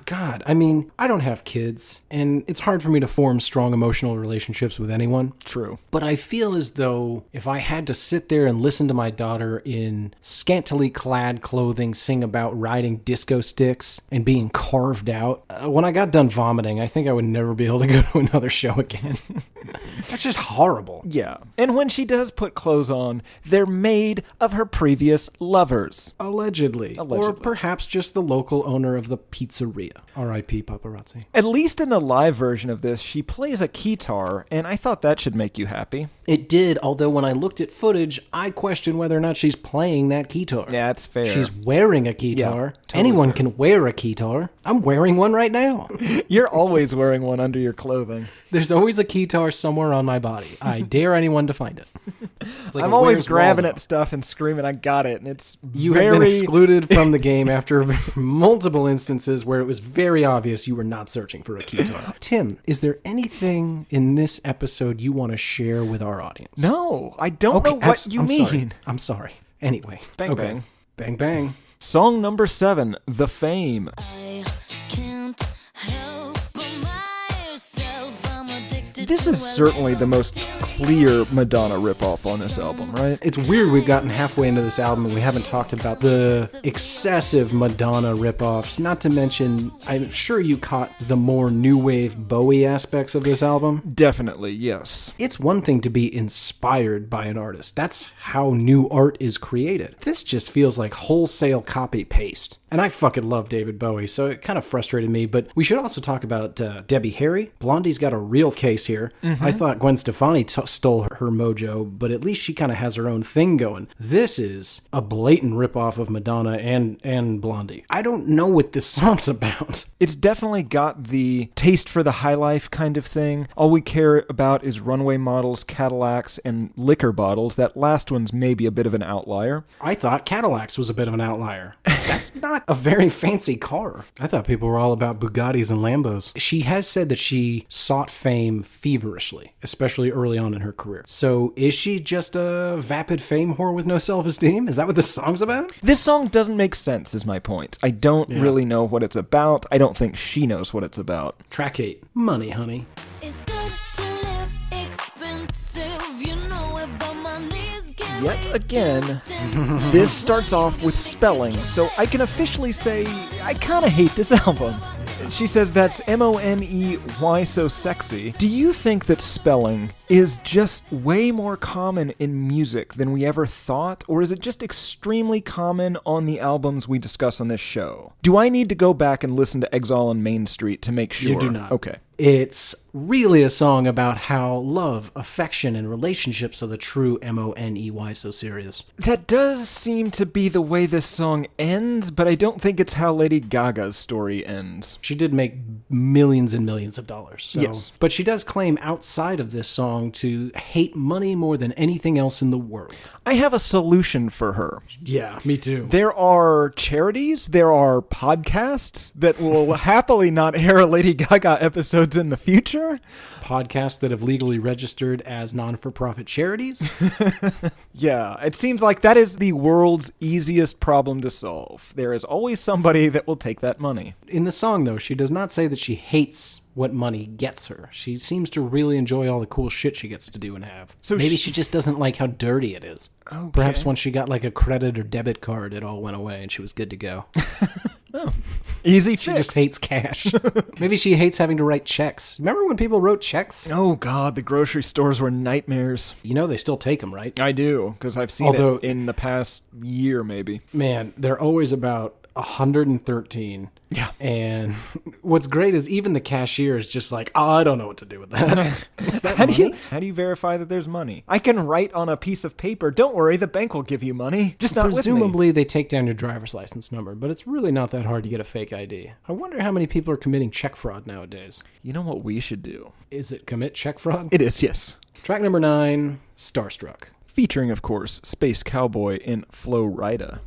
God, I mean, I don't have kids, and it's hard for me to form strong emotional relationships with anyone. True. But I feel as though if I had to sit there and listen to my daughter in scantily clad clothing sing about riding disco sticks and being carved out, when I got done vomiting, I think I would never be able to go to another show again. That's just horrible. Yeah. And when she does put clothes on, they're made of her previous lovers. Allegedly. Or perhaps just the local owner of the pizzeria. R.I.P. Paparazzi. At least in the live version of this, she plays a keytar, and I thought that should make you happy. It did, although when I looked at footage, I questioned whether or not she's playing that keytar. Yeah, that's fair. She's wearing a keytar. Yeah, totally Anyone fair. can wear a keytar. I'm wearing one right now. You're always wearing one under your clothing. There's always a keytar somewhere on my body. I dare anyone to find it. It's like I'm a always Where's grabbing Waldo. at stuff and screaming, I got it. And it's You have been excluded from the game after multiple instances where it was very obvious you were not searching for a keytar. Tim, is there anything in this episode you want to share with our audience? No, I don't know what you I'm mean. Sorry. I'm sorry. Anyway. Bang, bang. Bang, bang. Song number 7, The Fame. I can't help but myself. I'm addicted This is certainly the most clear Madonna ripoff on this album, right? It's weird we've gotten halfway into this album and we haven't talked about the excessive Madonna ripoffs. Not to mention, I'm sure you caught the more new wave Bowie aspects of this album. Definitely, yes. It's one thing to be inspired by an artist. That's how new art is created. This just feels like wholesale copy-paste. And I fucking love David Bowie, so it kind of frustrated me. But we should also talk about Debbie Harry. Blondie's got a real case here. I thought Gwen Stefani stole her mojo, but at least she kind of has her own thing going. This is a blatant ripoff of Madonna and Blondie. I don't know what this song's about. It's definitely got the taste for the high life kind of thing. All we care about is runway models, Cadillacs, and liquor bottles. That last one's maybe a bit of an outlier. I thought Cadillacs was a bit of an outlier. That's not a very fancy car. I thought people were all about Bugattis and Lambos. She has said that she sought fame feverishly, especially early on in her career. So is she just a vapid fame whore with no self-esteem? Is that what this song's about? This song doesn't make sense, is my point. I don't really know what it's about. I don't think she knows what it's about. Track 8. Money, honey. It's good to live expensive, you know it, but my knees get Yet again, this starts off with spelling, so I can officially say I kind of hate this album. She says that's M-O-N-E, why so sexy? Do you think that spelling is just way more common in music than we ever thought, or is it just extremely common on the albums we discuss on this show? Do I need to go back and listen to Exile on Main Street to make sure? You do not. Okay. It's really a song about how love, affection, and relationships are the true M-O-N-E-Y so serious. That does seem to be the way this song ends, but I don't think it's how Lady Gaga's story ends. She did make millions and millions of dollars. So. Yes. But she does claim outside of this song to hate money more than anything else in the world. I have a solution for her. Yeah, me too. There are charities, there are podcasts that will happily not air Lady Gaga episodes in the future. Podcasts that have legally registered as non-for-profit charities. Yeah, it seems like that is the world's easiest problem to solve. There is always somebody that will take that money. In the song, though, she does not say that she hates what money gets her. She seems to really enjoy all the cool shit she gets to do and have. So maybe she just doesn't like how dirty it is. Okay. Perhaps once she got like a credit or debit card, it all went away and she was good to go. Easy She fix. just hates cash. Maybe she hates having to write checks. Remember when people wrote checks? Oh God, the grocery stores were nightmares. You know they still take them, right? I do, because I've seen Although- it in the past year, maybe. Man, they're always about 113. Yeah. And what's great is even the cashier is just like, oh, I don't know what to do with that. Is that How money? do you verify that there's money? I can write on a piece of paper, don't worry, the bank will give you money. Just not with me. Presumably they take down your driver's license number, but it's really not that hard to get a fake ID. I wonder how many people are committing check fraud nowadays. You know what we should do? Is it commit check fraud? It is, yes. Track number 9, Starstruck. Featuring, of course, Space Cowboy in Flo Rida.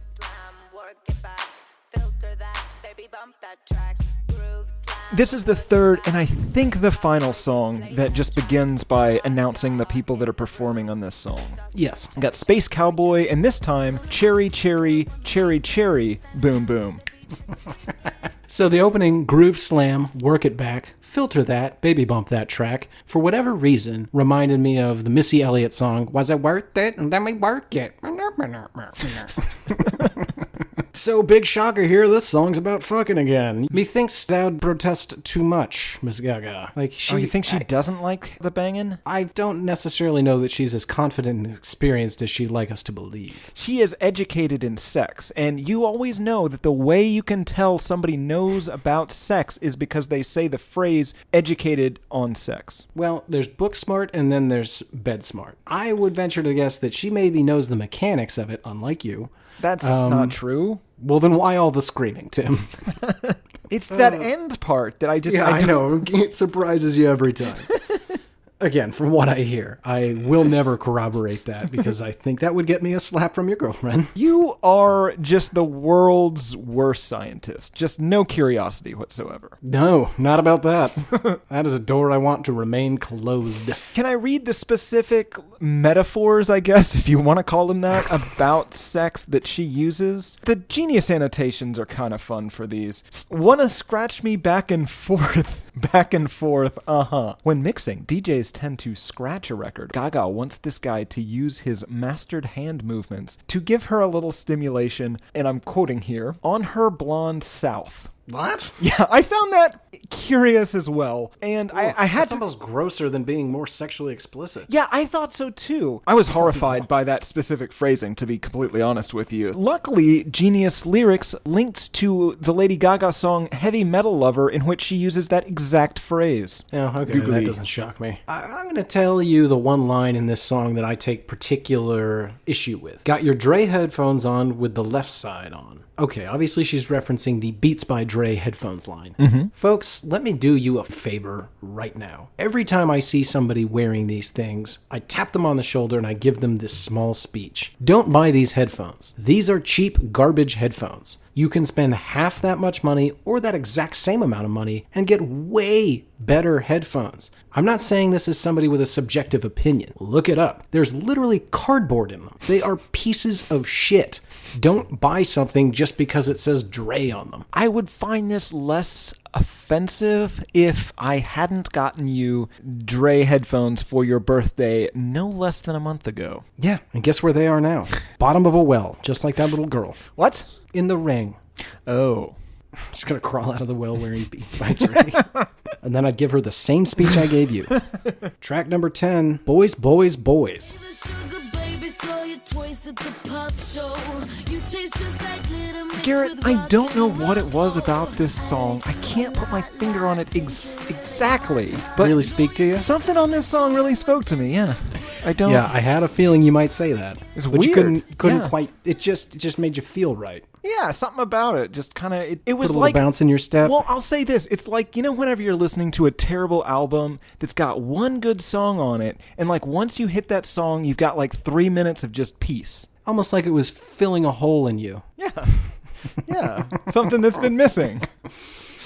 This is the third and I think the final song that just begins by announcing the people that are performing on this song. Yes. We got Space Cowboy, and this time, Cherry, Cherry, Cherry, Cherry, Boom, Boom. So the opening groove slam, work it back, filter that, baby bump that track, for whatever reason, reminded me of the Missy Elliott song, Was It Worth It? Let me work it. So, big shocker here, this song's about fucking again. Methinks thou'd protest too much, Miss Gaga. Like, You think she doesn't like the banging? I don't necessarily know that she's as confident and experienced as she'd like us to believe. She is educated in sex, and you always know that the way you can tell somebody knows about sex is because they say the phrase educated on sex. Well, there's book smart and then there's bed smart. I would venture to guess that she maybe knows the mechanics of it, unlike you. That's not true. Well, then why all the screaming, Tim? It's that end part that I just... Yeah, I don't- know. It surprises you every time. Again, from what I hear, I will never corroborate that because I think that would get me a slap from your girlfriend. You are just the world's worst scientist. Just no curiosity whatsoever. No, not about that. That is a door I want to remain closed. Can I read the specific metaphors, I guess, if you want to call them that, about sex that she uses? The genius annotations are kind of fun for these. Wanna scratch me back and forth, When mixing, DJs tend to scratch a record. Gaga wants this guy to use his mastered hand movements to give her a little stimulation, and I'm quoting here, on her blonde south. What? Yeah, I found that curious as well. And I had That's to... almost grosser than being more sexually explicit. Yeah, I thought so too. I was horrified by that specific phrasing, to be completely honest with you. Luckily, Genius Lyrics links to the Lady Gaga song Heavy Metal Lover, in which she uses that exact phrase. Oh, okay, Googly. that doesn't shock me. I'm going to tell you the one line in this song that I take particular issue with. Got your Dre headphones on with the left side on. Okay, obviously she's referencing the Beats by Dre headphones line. Folks, let me do you a favor right now. Every time I see somebody wearing these things, I tap them on the shoulder and I give them this small speech. Don't buy these headphones. These are cheap garbage headphones. You can spend half that much money or that exact same amount of money and get way better headphones. I'm not saying this is somebody with a subjective opinion. Look it up. There's literally cardboard in them. They are pieces of shit. Don't buy something just because it says Dre on them. I would find this less offensive if I hadn't gotten you Dre headphones for your birthday no less than a month ago. Yeah, and guess where they are now? Bottom of a well, just like that little girl. What? In the ring. Oh. I'm just going to crawl out of the well wearing Beats by Dre. And then I'd give her the same speech I gave you. Track number 10, Boys, Boys, Boys. Garrett, I don't know what it was about this song. I can't put my finger on it exactly. But really speak to you? something on this song really spoke to me, yeah. I don't... Yeah, I had a feeling you might say that. It's but weird. you couldn't Yeah. quite, it just made you feel right. Yeah, something about it. Just kind of... It was Put a like... little bounce in your step. Well, I'll say this. It's like, whenever you're listening to a terrible album that's got one good song on it, and like once you hit that song, you've got like 3 minutes of just peace. Almost like it was filling a hole in you Yeah. Yeah. Something that's been missing.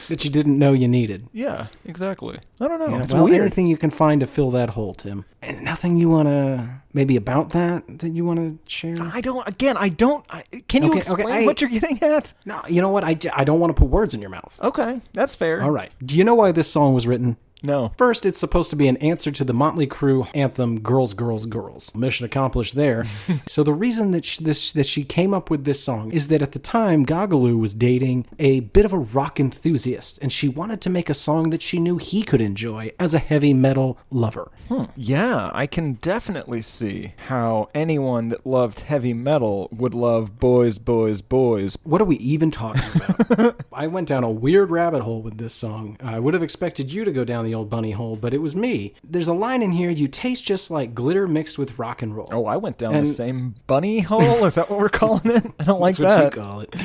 that you didn't know you needed. Yeah, exactly. I don't know. Yeah, It's well, weird. anything you can find to fill that hole, Tim. And nothing you want to, maybe about that you want to share? Can you explain what you're getting at? No, you know what? I don't want to put words in your mouth. Okay, that's fair. All right. Do you know why this song was written? No. First, it's supposed to be an answer to the Motley Crue anthem "Girls, Girls, Girls." Mission accomplished there. So the reason that she came up with this song is that at the time, Gagaloo was dating a bit of a rock enthusiast, and she wanted to make a song that she knew he could enjoy as a heavy metal lover. Yeah, I can definitely see how anyone that loved heavy metal would love Boys, Boys, Boys. What are we even talking about? I went down a weird rabbit hole with this song. I would have expected you to go down the old bunny hole, but it was me. There's a line in here, you taste just like glitter mixed with rock and roll. Oh, I went down the same bunny hole? Is that what we're calling it? I don't like That's what that. you call it.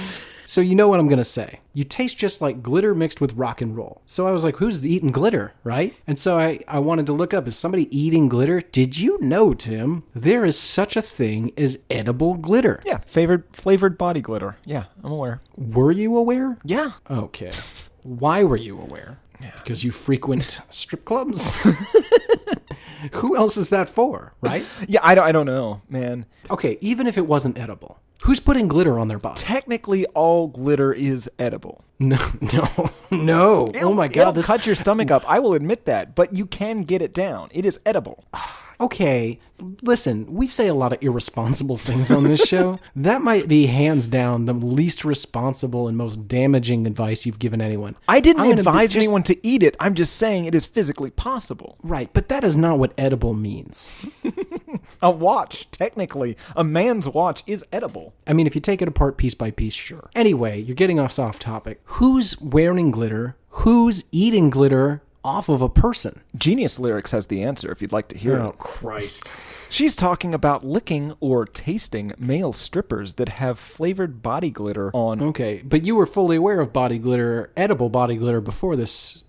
So you know what I'm going to say. You taste just like glitter mixed with rock and roll. So I was like, who's eating glitter, right? And so I wanted to look up, is somebody eating glitter? Did you know, Tim, there is such a thing as edible glitter? Yeah, flavored body glitter. Yeah, I'm aware. Were you aware? Yeah. Okay. Why were you aware? Because you frequent strip clubs? Who else is that for, right? Yeah, I don't know, man. Okay, even if it wasn't edible, who's putting glitter on their body? Technically, all glitter is edible. No. Oh my God. It'll cut your stomach up. I will admit that, but you can get it down. It is edible. Okay, listen, we say a lot of irresponsible things on this show. That might be hands down the least responsible and most damaging advice you've given anyone. I didn't I'm gonna advise just- anyone to eat it. I'm just saying it is physically possible. Right, but that is not what edible means. A watch, technically, a man's watch is edible. I mean, if you take it apart piece by piece, sure. Anyway, you're getting off topic. Who's wearing glitter? Who's eating glitter off of a person? Genius Lyrics has the answer if you'd like to hear it. Christ. She's talking about licking or tasting male strippers that have flavored body glitter on. Okay, but you were fully aware of body glitter, edible body glitter before this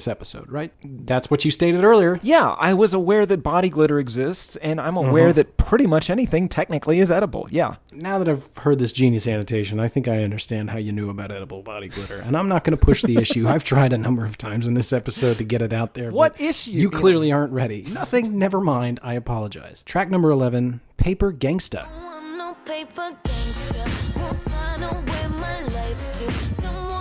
episode, right? That's what you stated earlier. Yeah, I was aware that body glitter exists, and I'm aware that pretty much anything technically is edible. Yeah. Now that I've heard this genius annotation, I think I understand how you knew about edible body glitter. And I'm not going to push the issue. I've tried a number of times in this episode to get it out there. What but issue? You clearly aren't ready. Nothing, never mind. I apologize. Track number 11, Paper Gangsta.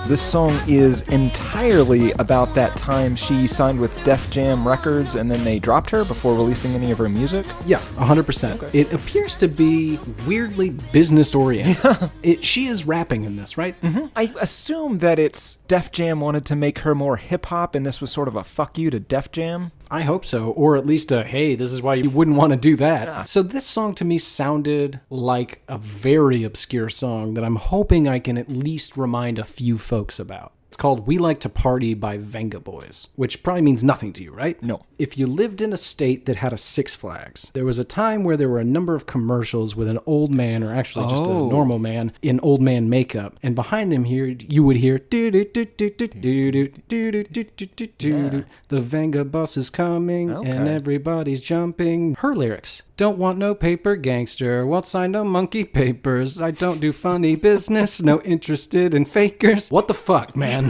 This song is entirely about that time she signed with Def Jam Records and then they dropped her before releasing any of her music. Yeah, 100%. Okay. It appears to be weirdly business-oriented. She is rapping in this, right? Mm-hmm. I assume that it's Def Jam wanted to make her more hip-hop and this was sort of a fuck you to Def Jam. I hope so. Or at least a, hey, this is why you wouldn't want to do that. Yeah. So this song to me sounded like a very obscure song that I'm hoping I can at least remind a few folks about. It's called We Like to Party by Venga Boys, which probably means nothing to you, right? No. If you lived in a state that had a Six Flags, there was a time where there were a number of commercials with an old man, or actually just a normal man, in old man makeup. And behind him here, you would hear, the Venga bus is coming, and everybody's jumping. Her lyrics. Don't want no paper gangster, won't sign no monkey papers. I don't do funny business, no interested in fakers. What the fuck, man?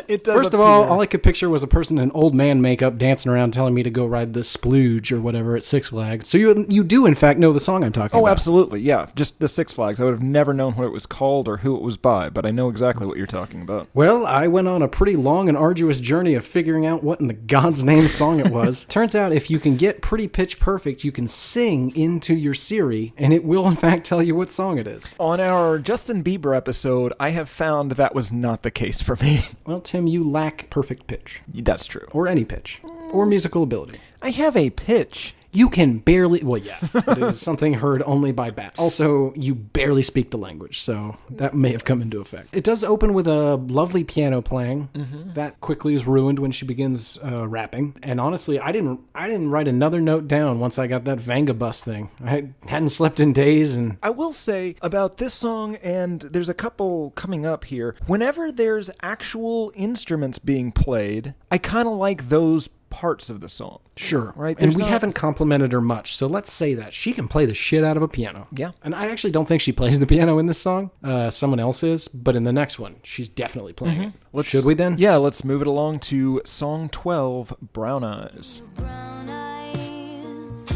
It does First of all appear. I could picture was a person in old man makeup dancing around telling me to go ride the splooge or whatever at Six Flags. So you do, in fact, know the song I'm talking about. Oh, absolutely, yeah. Just the Six Flags. I would have never known what it was called or who it was by, but I know exactly what you're talking about. Well, I went on a pretty long and arduous journey of figuring out what in the God's name song it was. Turns out if you can get pretty pitch perfect, you can sing into your Siri, and it will, in fact, tell you what song it is. On our Justin Bieber episode, I have found that was not the case for me. Well, Tim, you lack perfect pitch. That's true. Or any pitch. Or musical ability. I have a pitch. You can barely... Well, yeah. It is something heard only by bats. Also, you barely speak the language, so that may have come into effect. It does open with a lovely piano playing. Mm-hmm. That quickly is ruined when she begins rapping. And honestly, I didn't write another note down once I got that Vangabus thing. I hadn't slept in days, and... I will say about this song, and there's a couple coming up here, whenever there's actual instruments being played, I kind of like those parts of the song. Sure. Right? And There's we not- haven't complimented her much, so let's say that. She can play the shit out of a piano. Yeah. And I actually don't think she plays the piano in this song. Someone else is, but in the next one, she's definitely playing it. Should we then? Yeah, let's move it along to song 12, Brown Eyes. Brown eyes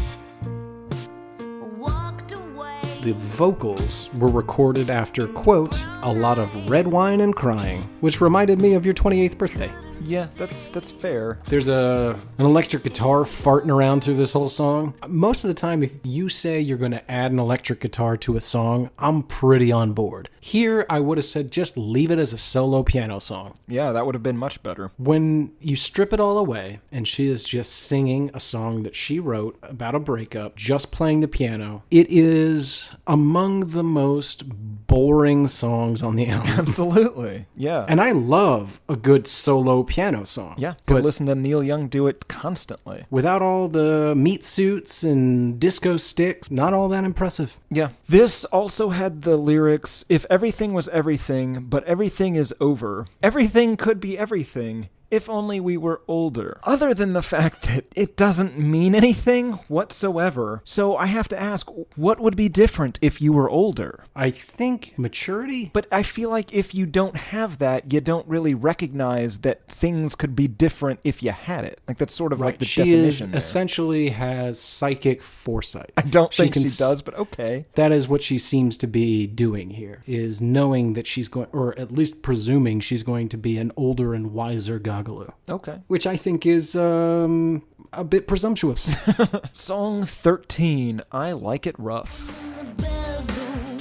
walked away. The vocals were recorded after, quote, a lot of red wine and crying, which reminded me of your 28th birthday. Yeah, that's fair. There's an electric guitar farting around through this whole song. Most of the time, if you say you're going to add an electric guitar to a song, I'm pretty on board. Here, I would have said just leave it as a solo piano song. Yeah, that would have been much better. When you strip it all away, and she is just singing a song that she wrote about a breakup, just playing the piano, it is among the most boring songs on the album. Absolutely. Yeah. And I love a good solo piano song. Yeah, could but listen to Neil Young do it constantly. without all the meat suits and disco sticks, not all that impressive. Yeah. This also had the lyrics, if everything was everything, but everything is over. Everything could be everything. If only we were older. Other than the fact that it doesn't mean anything whatsoever. So I have to ask, what would be different if you were older? I think maturity? But I feel like if you don't have that, you don't really recognize that things could be different if you had it. Like that's sort of like the she definition there. essentially has psychic foresight. I don't think can she s- does, but okay. That is what she seems to be doing here, is knowing that she's going, or at least presuming she's going to be an older and wiser Gagalu. Okay. Which I think is a bit presumptuous. Song 13, I Like It Rough. In the bedroom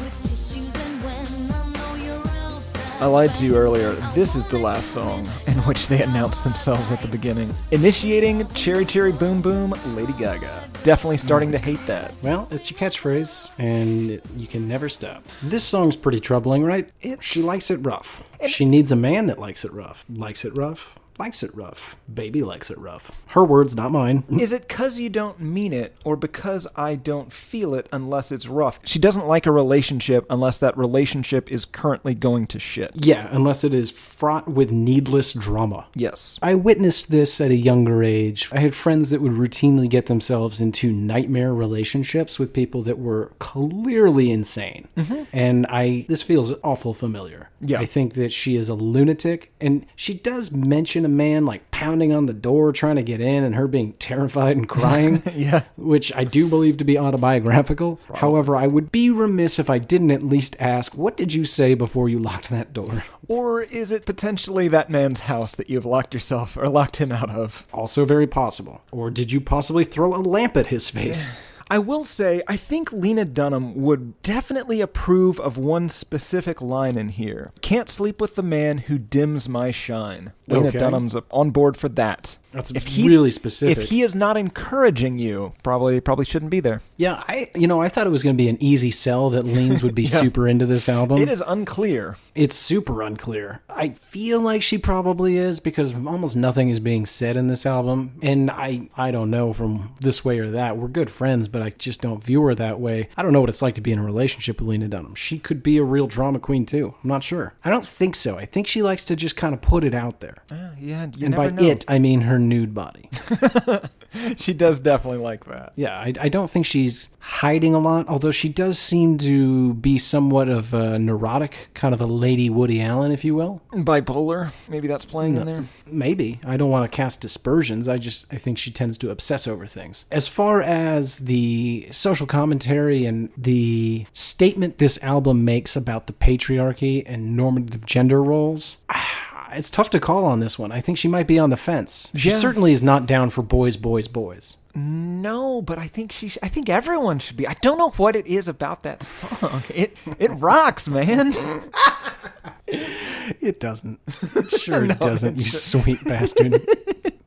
with tissues, and when I know you're outside. I lied to you earlier. This is the last song in which they announced themselves at the beginning. Initiating Cherry Cherry Boom Boom, Lady Gaga. Definitely starting to hate that. Well, it's your catchphrase, and you can never stop. This song's pretty troubling, right? She likes it rough. She needs a man that likes it rough. Likes it rough. Likes it rough. Baby likes it rough. Her words, not mine. Is it because you don't mean it, or because I don't feel it unless it's rough? She doesn't like a relationship unless that relationship is currently going to shit. Yeah, unless it is fraught with needless drama. Yes. I witnessed this at a younger age. I had friends that would routinely get themselves into nightmare relationships with people that were clearly insane. And this feels awful familiar. Yeah. I think that she is a lunatic, and she does mention a man like pounding on the door trying to get in and her being terrified and crying. Yeah. Which I do believe to be autobiographical. However, I would be remiss if I didn't at least ask, what did you say before you locked that door? Or is it potentially that man's house that you've locked yourself or locked him out of? Also very possible. Or did you possibly throw a lamp at his face? I will say, I think Lena Dunham would definitely approve of one specific line in here. Can't sleep with the man who dims my shine. Lena Okay. Dunham's on board for that. That's he's- really specific. If he is not encouraging you, probably shouldn't be there. Yeah, I thought it was going to be an easy sell that Leans would be Yeah. super into this album. It is unclear. It's super unclear. I feel like she probably is because almost nothing is being said in this album. And I don't know from this way or that. We're good friends, but I just don't view her that way. I don't know what it's like to be in a relationship with Lena Dunham. She could be a real drama queen too. I'm not sure. I don't think so. I think she likes to just kind of put it out there. Yeah, you And never by know. it, I mean her nude body. She does definitely like that. Yeah, I don't think she's hiding a lot, although she does seem to be somewhat of a neurotic, kind of a Lady Woody Allen, if you will. Bipolar, maybe that's playing in there. Maybe. I don't want to cast dispersions. I think she tends to obsess over things. As far as the social commentary and the statement this album makes about the patriarchy and normative gender roles, it's tough to call on this one. I think she might be on the fence. She certainly is not down for boys, boys, boys. No, but I think everyone should be. I don't know what it is about that song. It rocks, man. It doesn't. Sure it doesn't, you sweet bastard.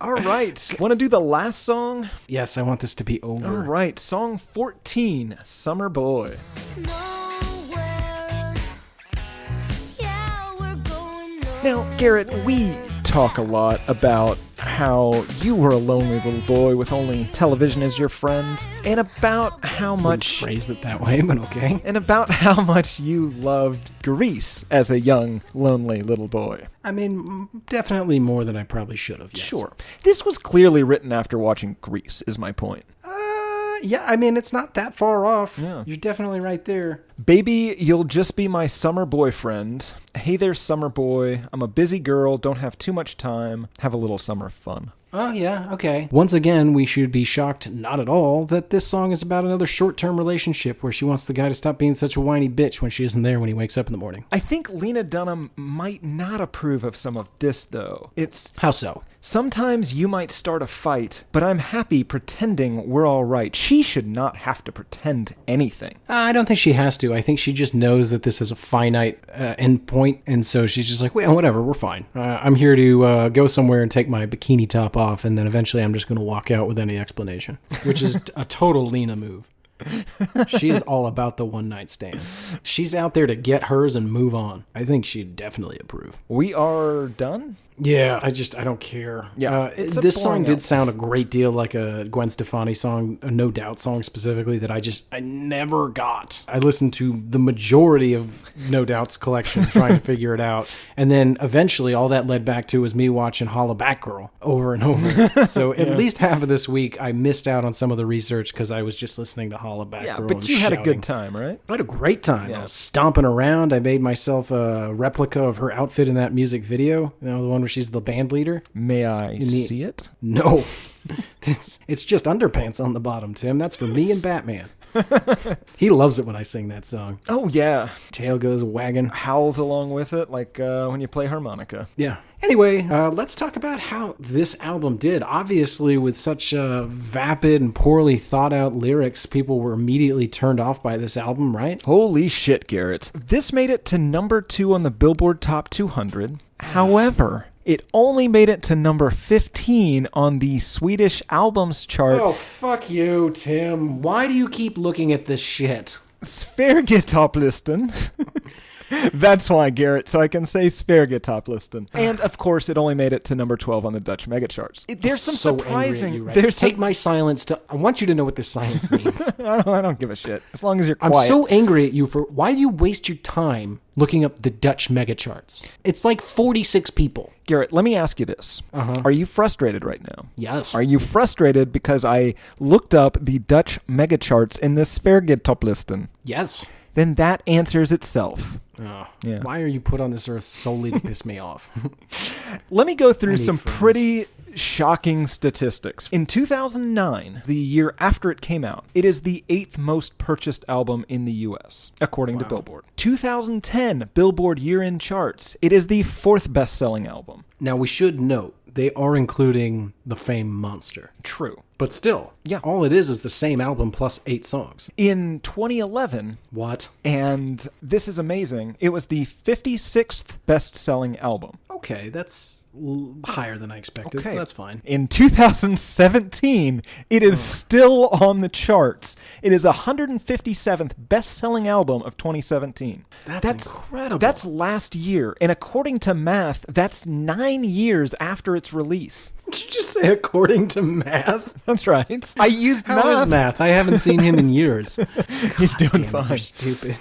All right. Want to do the last song? Yes, I want this to be over. All right. Song 14, Summer Boy. Nowhere. Yeah, we're going nowhere. Now, Garrett, we talk a lot about how you were a lonely little boy with only television as your friend, and about how much... Phrase it that way, but okay. And about how much you loved Grease as a young, lonely little boy. I mean, definitely more than I probably should have, yes. Sure. This was clearly written after watching Grease, is my point. Yeah, I mean, it's not that far off. Yeah. You're definitely right there. Baby, you'll just be my summer boyfriend. Hey there, summer boy. I'm a busy girl, don't have too much time. Have a little summer fun. Oh, yeah, okay. Once again, we should be shocked, not at all, that this song is about another short-term relationship where she wants the guy to stop being such a whiny bitch when she isn't there when he wakes up in the morning. I think Lena Dunham might not approve of some of this, though. How so? Sometimes you might start a fight, but I'm happy pretending we're all right. She should not have to pretend anything. I don't think she has to. I think she just knows that this is a finite end point, and so she's just like, well, whatever, we're fine. I'm here to go somewhere and take my bikini top off, and then eventually I'm just going to walk out with any explanation, which is a total Lena move. She is all about the one-night stand. She's out there to get hers and move on. I think she'd definitely approve. We are done? Yeah, I don't care. Yeah, this song did sound a great deal like a Gwen Stefani song, a No Doubt song specifically, that I never got. I listened to the majority of No Doubt's collection trying to figure it out, and then eventually all that led back to was me watching Holla Back Girl over and over. So at least half of this week I missed out on some of the research because I was just listening to Holla Back Girl. But and you had a shouting. good time, right? I had a great time. Yeah. I was stomping around. I made myself a replica of her outfit in that music video. You know, the one where she's the band leader. May I see it? No. It's just underpants on the bottom, Tim. That's for me and Batman. He loves it when I sing that song. Oh, yeah. Tail goes wagging. Howls along with it, like when you play harmonica. Yeah. Anyway, let's talk about how this album did. Obviously, with such vapid and poorly thought out lyrics, people were immediately turned off by this album, right? Holy shit, Garrett. This made it to number 2 on the Billboard Top 200. However, it only made it to number 15 on the Swedish albums chart. Oh, fuck you, Tim. Why do you keep looking at this shit? Sverigetoplisten. That's why, Garrett, so I can say Sverigetoplisten. And, of course, it only made it to number 12 on the Dutch mega charts. There's some so surprising... angry at you, right? There's Take my silence to... I want you to know what this silence means. I don't give a shit. As long as you're I'm quiet. so angry at you for... Why do you waste your time looking up the Dutch mega charts? It's like 46 people. Garrett, let me ask you this. Are you frustrated right now? Yes. Are you frustrated because I looked up the Dutch mega charts in the Sverigetoplisten? Yes. Then that answers itself. Oh, Yeah. Why are you put on this earth solely to piss me off? Let me go through need some friends. pretty shocking statistics. In 2009, the year after it came out, it is the 8th most purchased album in the US, according to Billboard. 2010, Billboard year-end charts, it is the 4th best-selling album. Now, we should note, they are including the famed Monster. True. But still, Yeah. all it is the same album plus 8 songs. In 2011, What? and this is amazing, it was the 56th best-selling album. Okay, that's higher than I expected, so that's fine. In 2017, it is still on the charts. It is 157th best-selling album of 2017. That's incredible. That's last year, and according to math, that's 9 years after its release. Did you just say according to math? That's right. I used How is math? I haven't seen him in years. He's doing Damn it, fine. you're stupid.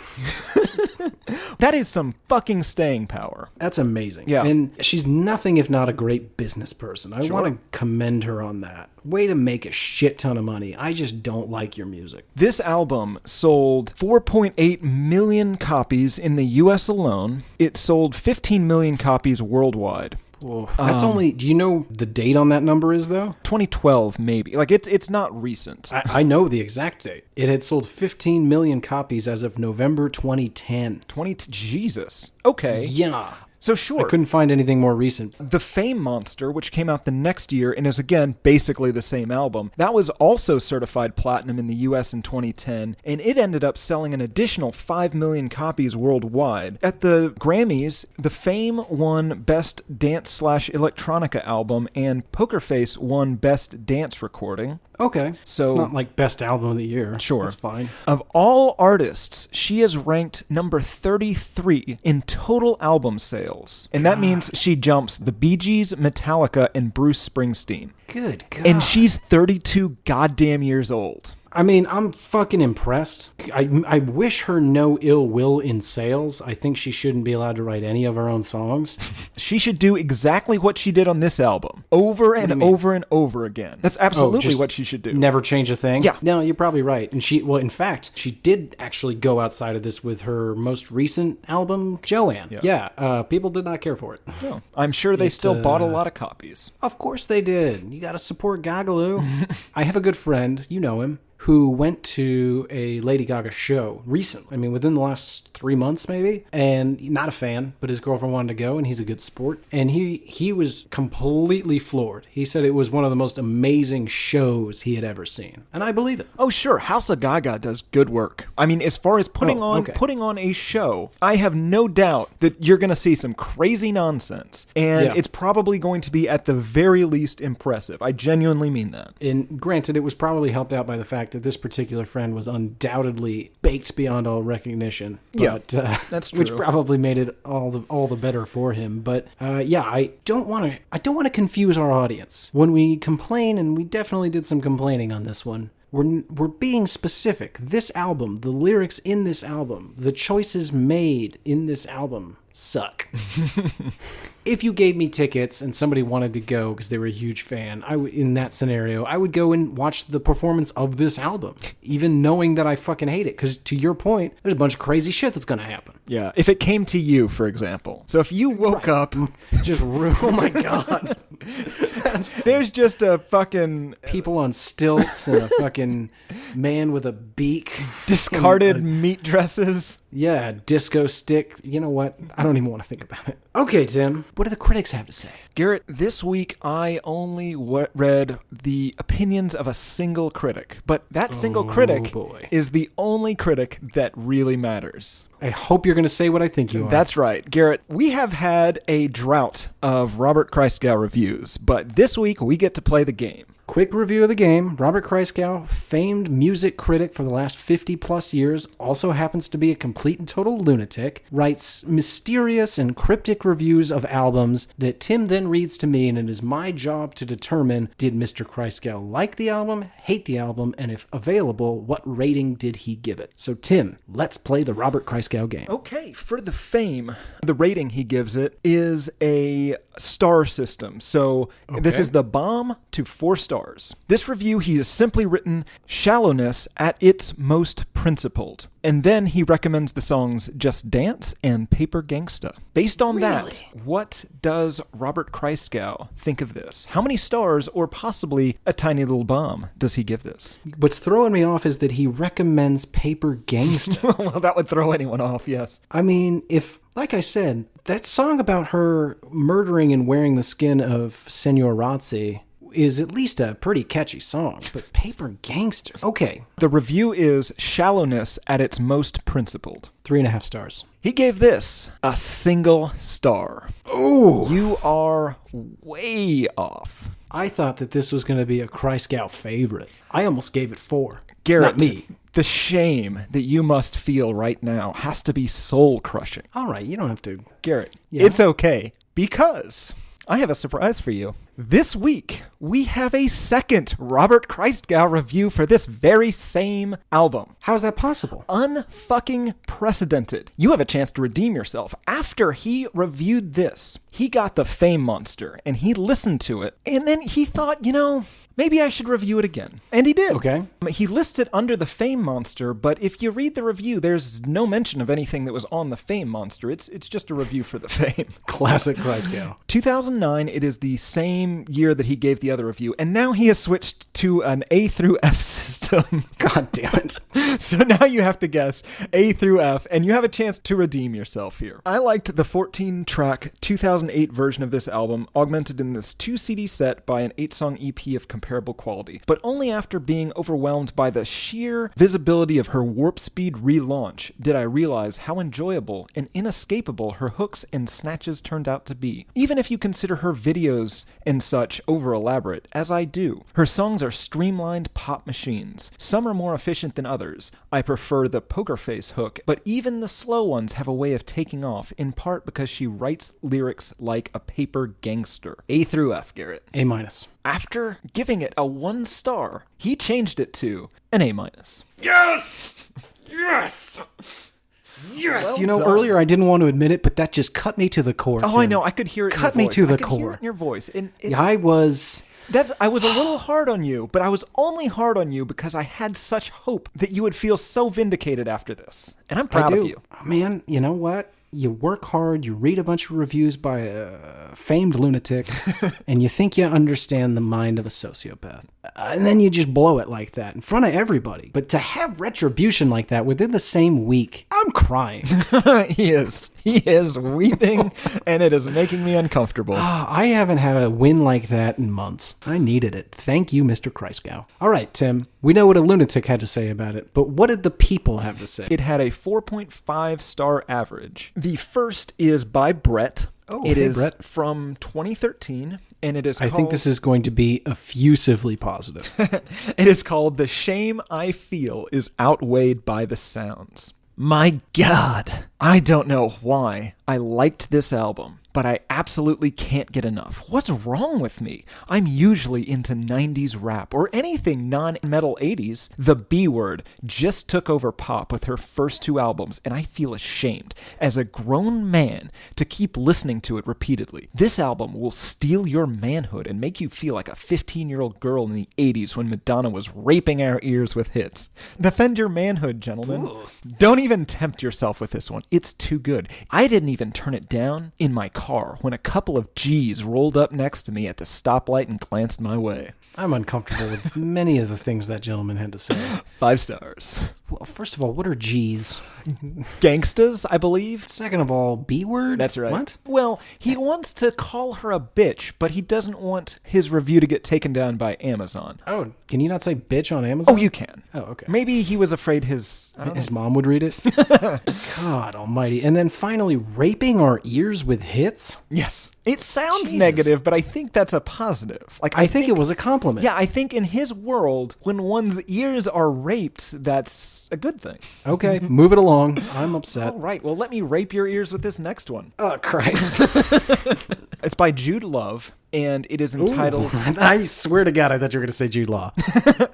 That is some fucking staying power. That's amazing. Yeah. And she's nothing if not a great business person. I want to commend her on that. Way to make a shit ton of money. I just don't like your music. This album sold 4.8 million copies in the US alone. It sold 15 million copies worldwide. Whoa. That's only... Do you know the date on that number is, though? 2012, maybe. Like, it's not recent. I know the exact date. It had sold 15 million copies as of November 2010. Jesus. Okay. Yeah. So sure. I couldn't find anything more recent. The Fame Monster, which came out the next year and is again basically the same album, that was also certified platinum in the US in 2010, and it ended up selling an additional 5 million copies worldwide. At the Grammys, The Fame won Best Dance/Electronica Album, and Poker Face won Best Dance Recording. Okay. So it's not like best album of the year. Sure. That's fine. Of all artists, she is ranked number 33 in total album sales. And that means she jumps the Bee Gees, Metallica, and Bruce Springsteen. Good God. And she's 32 goddamn years old. I mean, I'm fucking impressed. I wish her no ill will in sales. I think she shouldn't be allowed to write any of her own songs. She should do exactly what she did on this album, over and over and over again. That's absolutely what she should do. Never change a thing? Yeah. No, you're probably right. And in fact, she did actually go outside of this with her most recent album, Joanne. Yeah. People did not care for it. No, I'm sure they still bought a lot of copies. Of course they did. You got to support Gagaloo. I have a good friend, you know him, who went to a Lady Gaga show recently. I mean, within the last 3 months, maybe. And not a fan, but his girlfriend wanted to go, and he's a good sport. And he was completely floored. He said it was one of the most amazing shows he had ever seen. And I believe it. Oh, sure. House of Gaga does good work. I mean, as far as putting on a show, I have no doubt that you're going to see some crazy nonsense. And it's probably going to be at the very least impressive. I genuinely mean that. And granted, it was probably helped out by the fact that this particular friend was undoubtedly baked beyond all recognition. But, that's true. Which probably made it all the better for him. But I don't want to confuse our audience when we complain, and we definitely did some complaining on this one. We're being specific. This album, the lyrics in this album, the choices made in this album suck. If you gave me tickets and somebody wanted to go because they were a huge fan, in that scenario, I would go and watch the performance of this album, even knowing that I fucking hate it. Because to your point, there's a bunch of crazy shit that's going to happen. Yeah, if it came to you, for example. So if you woke up... Just oh my God. There's just a fucking... People on stilts and a fucking man with a beak. Discarded meat dresses. Yeah, disco stick. You know what? I don't even want to think about it. Okay, Tim. What do the critics have to say? Garrett, this week I only read the opinions of a single critic. But that single critic is the only critic that really matters. I hope you're going to say what I think you are. That's right. Garrett, we have had a drought of Robert Christgau reviews, but this week we get to play the game. Quick review of the game. Robert Christgau, famed music critic for the last 50 plus years, also happens to be a complete and total lunatic, writes mysterious and cryptic reviews of albums that Tim then reads to me, and it is my job to determine, did Mr. Christgau like the album, hate the album, and if available, what rating did he give it? So Tim, let's play the Robert Christgau game. Okay, for the Fame, the rating he gives it is a star system. So this is the bomb to 4 stars. This review, he has simply written shallowness at its most principled. And then he recommends the songs Just Dance and Paper Gangsta. Based on that, what does Robert Christgau think of this? How many stars, or possibly a tiny little bomb, does he give this? What's throwing me off is that he recommends Paper Gangsta. Well, that would throw anyone off, yes. I mean, like I said, that song about her murdering and wearing the skin of Senor Razzi is at least a pretty catchy song, but Paper Gangster. Okay. The review is shallowness at its most principled. 3.5 stars. He gave this a single star. Ooh. You are way off. I thought that this was going to be a Christgau favorite. I almost gave it 4. Garrett, not me. The shame that you must feel right now has to be soul-crushing. All right, you don't have to. Garrett, Yeah? It's okay, because I have a surprise for you. This week, we have a second Robert Christgau review for this very same album. How is that possible? Unfucking precedented. You have a chance to redeem yourself. After he reviewed this, he got the Fame Monster, and he listened to it, and then he thought, maybe I should review it again. And he did. Okay. He lists it under the Fame Monster, but if you read the review, there's no mention of anything that was on the Fame Monster. It's just a review for the Fame. Classic Christgau. 2009, it is the same year that he gave the other review, and now he has switched to an A through F system. God damn it. So now you have to guess A through F, and you have a chance to redeem yourself here. I liked the 14-track 2008 version of this album, augmented in this 2-CD set by an 8-song EP of comparable quality, but only after being overwhelmed by the sheer visibility of her Warp Speed relaunch did I realize how enjoyable and inescapable her hooks and snatches turned out to be. Even if you consider her videos and such over-elaborate, as I do. Her songs are streamlined pop machines. Some are more efficient than others. I prefer the Poker Face hook, but even the slow ones have a way of taking off, in part because she writes lyrics like a paper gangster. A through F, Garrett. A minus. After giving it a 1 star, he changed it to an A minus. Yes! Yes! Yes! Well done. Earlier I didn't want to admit it, but that just cut me to the core. Oh, Tim. I know. I could hear it in Cut your me voice. to the I could hear core. it in your voice. And I was a little hard on you, but I was only hard on you because I had such hope that you would feel so vindicated after this. And I'm proud of you. Man, you know what? You work hard, you read a bunch of reviews by a famed lunatic, and you think you understand the mind of a sociopath. And then you just blow it like that in front of everybody. But to have retribution like that within the same week, I'm crying. He is weeping, and it is making me uncomfortable. I haven't had a win like that in months. I needed it. Thank you, Mr. Christgau. All right, Tim, we know what a lunatic had to say about it, but what did the people have to say? It had a 4.5 star average. The first is by Brett. Oh, it hey, is Brett. from 2013, and it is I think this is going to be effusively positive. It is called The Shame I Feel is Outweighed by the Sounds. My God, I don't know why I liked this album, but I absolutely can't get enough. What's wrong with me? I'm usually into 90s rap or anything non-metal 80s. The B Word just took over pop with her first 2 albums, and I feel ashamed as a grown man to keep listening to it repeatedly. This album will steal your manhood and make you feel like a 15-year-old girl in the 80s when Madonna was raping our ears with hits. Defend your manhood, gentlemen. Ooh. Don't even tempt yourself with this one. It's too good. I didn't even turn it down in my car when a couple of G's rolled up next to me at the stoplight and glanced my way. I'm uncomfortable with many of the things that gentleman had to say. 5 stars. Well, first of all, what are G's? Gangstas, I believe. Second of all, B word? That's right. What? Well, he wants to call her a bitch, but he doesn't want his review to get taken down by Amazon. Oh, can you not say bitch on Amazon? Oh, you can. Oh, okay. Maybe he was afraid his mom would read it? God almighty. And then finally, raping our ears with hits? Yes. It sounds Jesus. negative, but I think that's a positive. I think it was a compliment. Yeah, I think in his world, when one's ears are raped, that's a good thing. Okay, move it along. I'm upset. All right, well, let me rape your ears with this next one. Oh, Christ. It's by Jude Love, and it is entitled... I swear to God, I thought you were going to say Jude Law.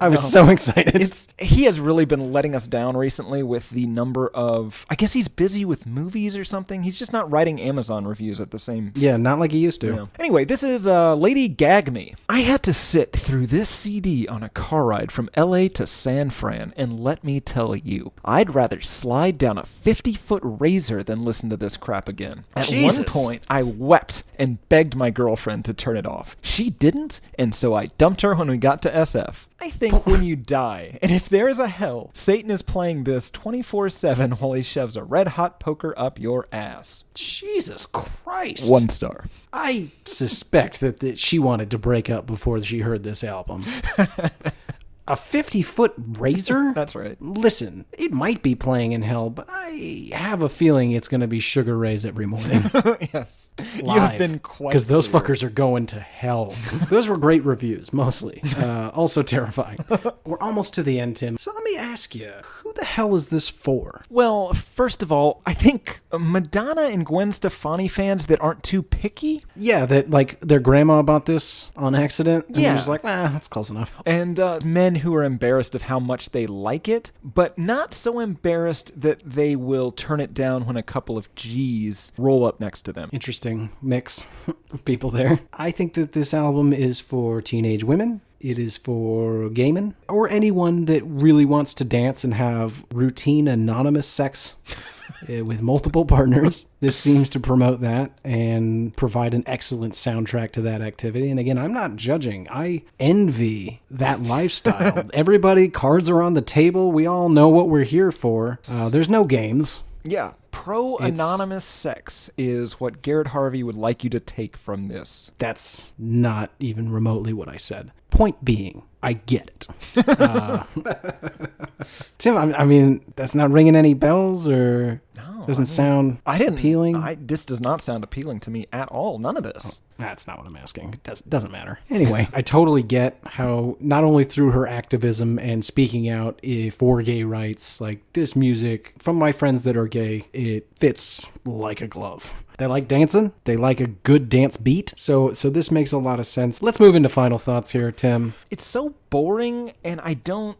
I was so excited. He has really been letting us down recently with the number of... I guess he's busy with movies or something. He's just not writing Amazon reviews at the same... Yeah, not like he used to. Yeah. Anyway, this is Lady Gaga Me. I had to sit through this CD on a car ride from LA to San Fran, and let me tell you, I'd rather slide down a 50-foot razor than listen to this crap again. At Jesus. one point, I wept and begged my girlfriend to turn it off. She didn't, and so I dumped her when we got to SF. I think when you die, and if there is a hell, Satan is playing this 24/7 while he shoves a red-hot poker up your ass. Jesus Christ. 1 star. I suspect that she wanted to break up before she heard this album. A 50-foot razor? That's right. Listen, it might be playing in hell, but I have a feeling it's going to be Sugar Rays every morning. Yes. Live. You have been quite Because those clear. fuckers are going to hell. Those were great reviews, mostly. Also terrifying. We're almost to the end, Tim. So let me ask you, who the hell is this for? Well, first of all, I think Madonna and Gwen Stefani fans that aren't too picky. Yeah, that like their grandma bought this on accident. And Yeah. they're just like, that's close enough. And men who are embarrassed of how much they like it, but not so embarrassed that they will turn it down when a couple of G's roll up next to them. Interesting mix of people there. I think that this album is for teenage women. It is for gay men or anyone that really wants to dance and have routine anonymous sex with multiple partners. This seems to promote that and provide an excellent soundtrack to that activity. And again, I'm not judging. I envy that lifestyle. Everybody, cards are on the table. We all know what we're here for. There's no games. Yeah. Pro-anonymous sex is what Garrett Harvey would like you to take from this. That's not even remotely what I said. Point being, I get it. Tim, I mean, that's not ringing any bells or doesn't sound appealing? This does not sound appealing to me at all. None of this. That's not what I'm asking. It doesn't matter. Anyway, I totally get how not only through her activism and speaking out for gay rights, like this music, from my friends that are gay, it fits like a glove. They like dancing. They like a good dance beat. So this makes a lot of sense. Let's move into final thoughts here, Tim. It's so boring, and I don't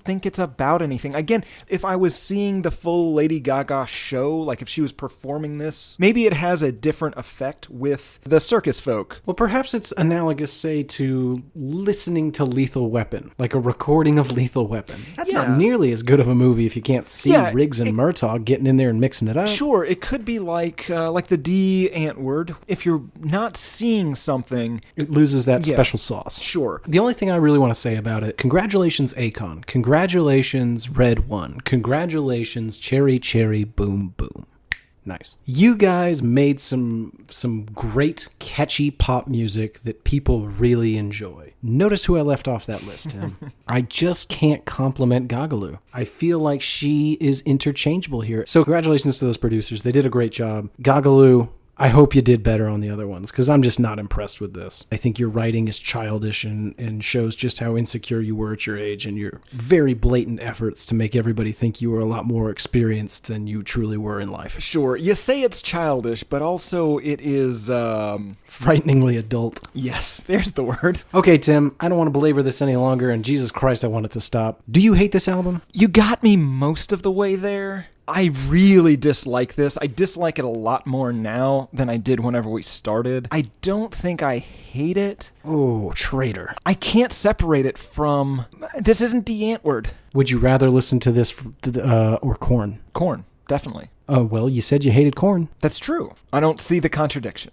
think it's about anything. Again, if I was seeing the full Lady Gaga show, like if she was performing this, maybe it has a different effect with the circus folk. Well, perhaps it's analogous, say, to listening to Lethal Weapon, like a recording of Lethal Weapon. That's not nearly as good of a movie if you can't see Riggs and Murtaugh getting in there and mixing it up. Sure, it could be like the D Antwoord. If you're not seeing something, it loses that special sauce. Sure. The only thing I really want to say about it, congratulations, Akon. Congratulations, Red One. Congratulations, Cherry Cherry Boom Boom. Nice. You guys made some great, catchy pop music that people really enjoy. Notice who I left off that list, Tim. I just can't compliment Gagaloo. I feel like she is interchangeable here. So congratulations to those producers. They did a great job. Gagaloo, I hope you did better on the other ones, because I'm just not impressed with this. I think your writing is childish and shows just how insecure you were at your age, and your very blatant efforts to make everybody think you were a lot more experienced than you truly were in life. Sure, you say it's childish, but also it is, frighteningly adult. Yes, there's the word. Okay, Tim, I don't want to belabor this any longer, and Jesus Christ, I want it to stop. Do you hate this album? You got me most of the way there. I really dislike this. I dislike it a lot more now than I did whenever we started. I don't think I hate it. Oh, traitor. I can't separate it from... This isn't D Antwoord. Would you rather listen to this or Korn? Korn, definitely. Oh, well, you said you hated Korn. That's true. I don't see the contradiction.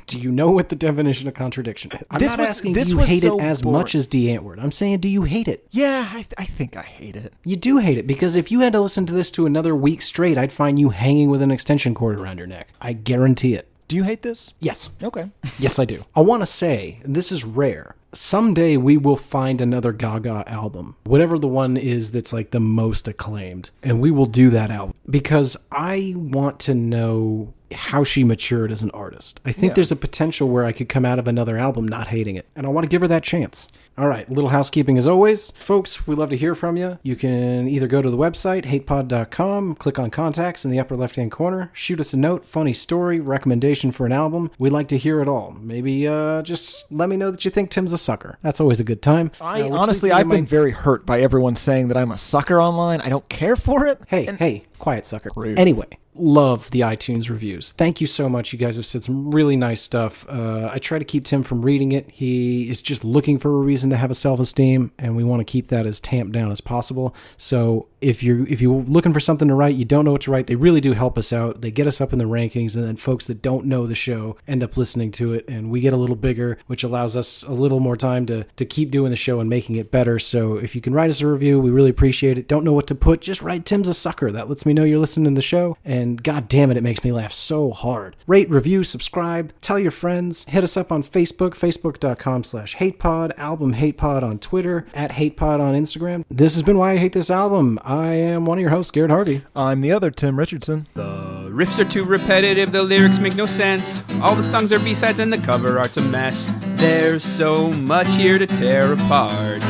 Do you know what the definition of contradiction is? I'm not asking do you hate it as much as D Antwoord. I'm saying, do you hate it? Yeah, I think I hate it. You do hate it, because if you had to listen to this to another week straight, I'd find you hanging with an extension cord around your neck. I guarantee it. Do you hate this? Yes. Okay. Yes, I do. I want to say, this is rare. Someday we will find another Gaga album, whatever the one is that's like the most acclaimed, and we will do that album, because I want to know how she matured as an artist. I think there's a potential where I could come out of another album not hating it, and I want to give her that chance. All right, little housekeeping as always. Folks, we'd love to hear from you. You can either go to the website, hatepod.com, click on contacts in the upper left-hand corner, shoot us a note, funny story, recommendation for an album. We'd like to hear it all. Maybe just let me know that you think Tim's a sucker. That's always a good time. Honestly, I've been very hurt by everyone saying that I'm a sucker online. I don't care for it. Hey, quiet sucker. Rude. Anyway, love the iTunes reviews. Thank you so much. You guys have said some really nice stuff. I try to keep Tim from reading it. He is just looking for a reason to have a self-esteem, and we want to keep that as tamped down as possible. So If you're looking for something to write, you don't know what to write, they really do help us out. They get us up in the rankings, and then folks that don't know the show end up listening to it, and we get a little bigger, which allows us a little more time to keep doing the show and making it better. So if you can write us a review, we really appreciate it. Don't know what to put, just write Tim's a sucker. That lets me know you're listening to the show, and god damn it makes me laugh so hard. Rate, review, subscribe, tell your friends, hit us up on Facebook, facebook.com/hatepod, album hatepod on Twitter, @hatepod on Instagram. This has been Why I Hate This Album. I am one of your hosts, Garrett Harvey. I'm the other Tim Richardson. The riffs are too repetitive, the lyrics make no sense. All the songs are B-sides and the cover art's a mess. There's so much here to tear apart.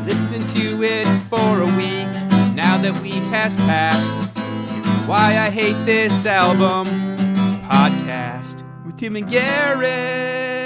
Listen to it for a week, now that week has passed. It's Why I Hate This Album podcast with Tim and Garrett.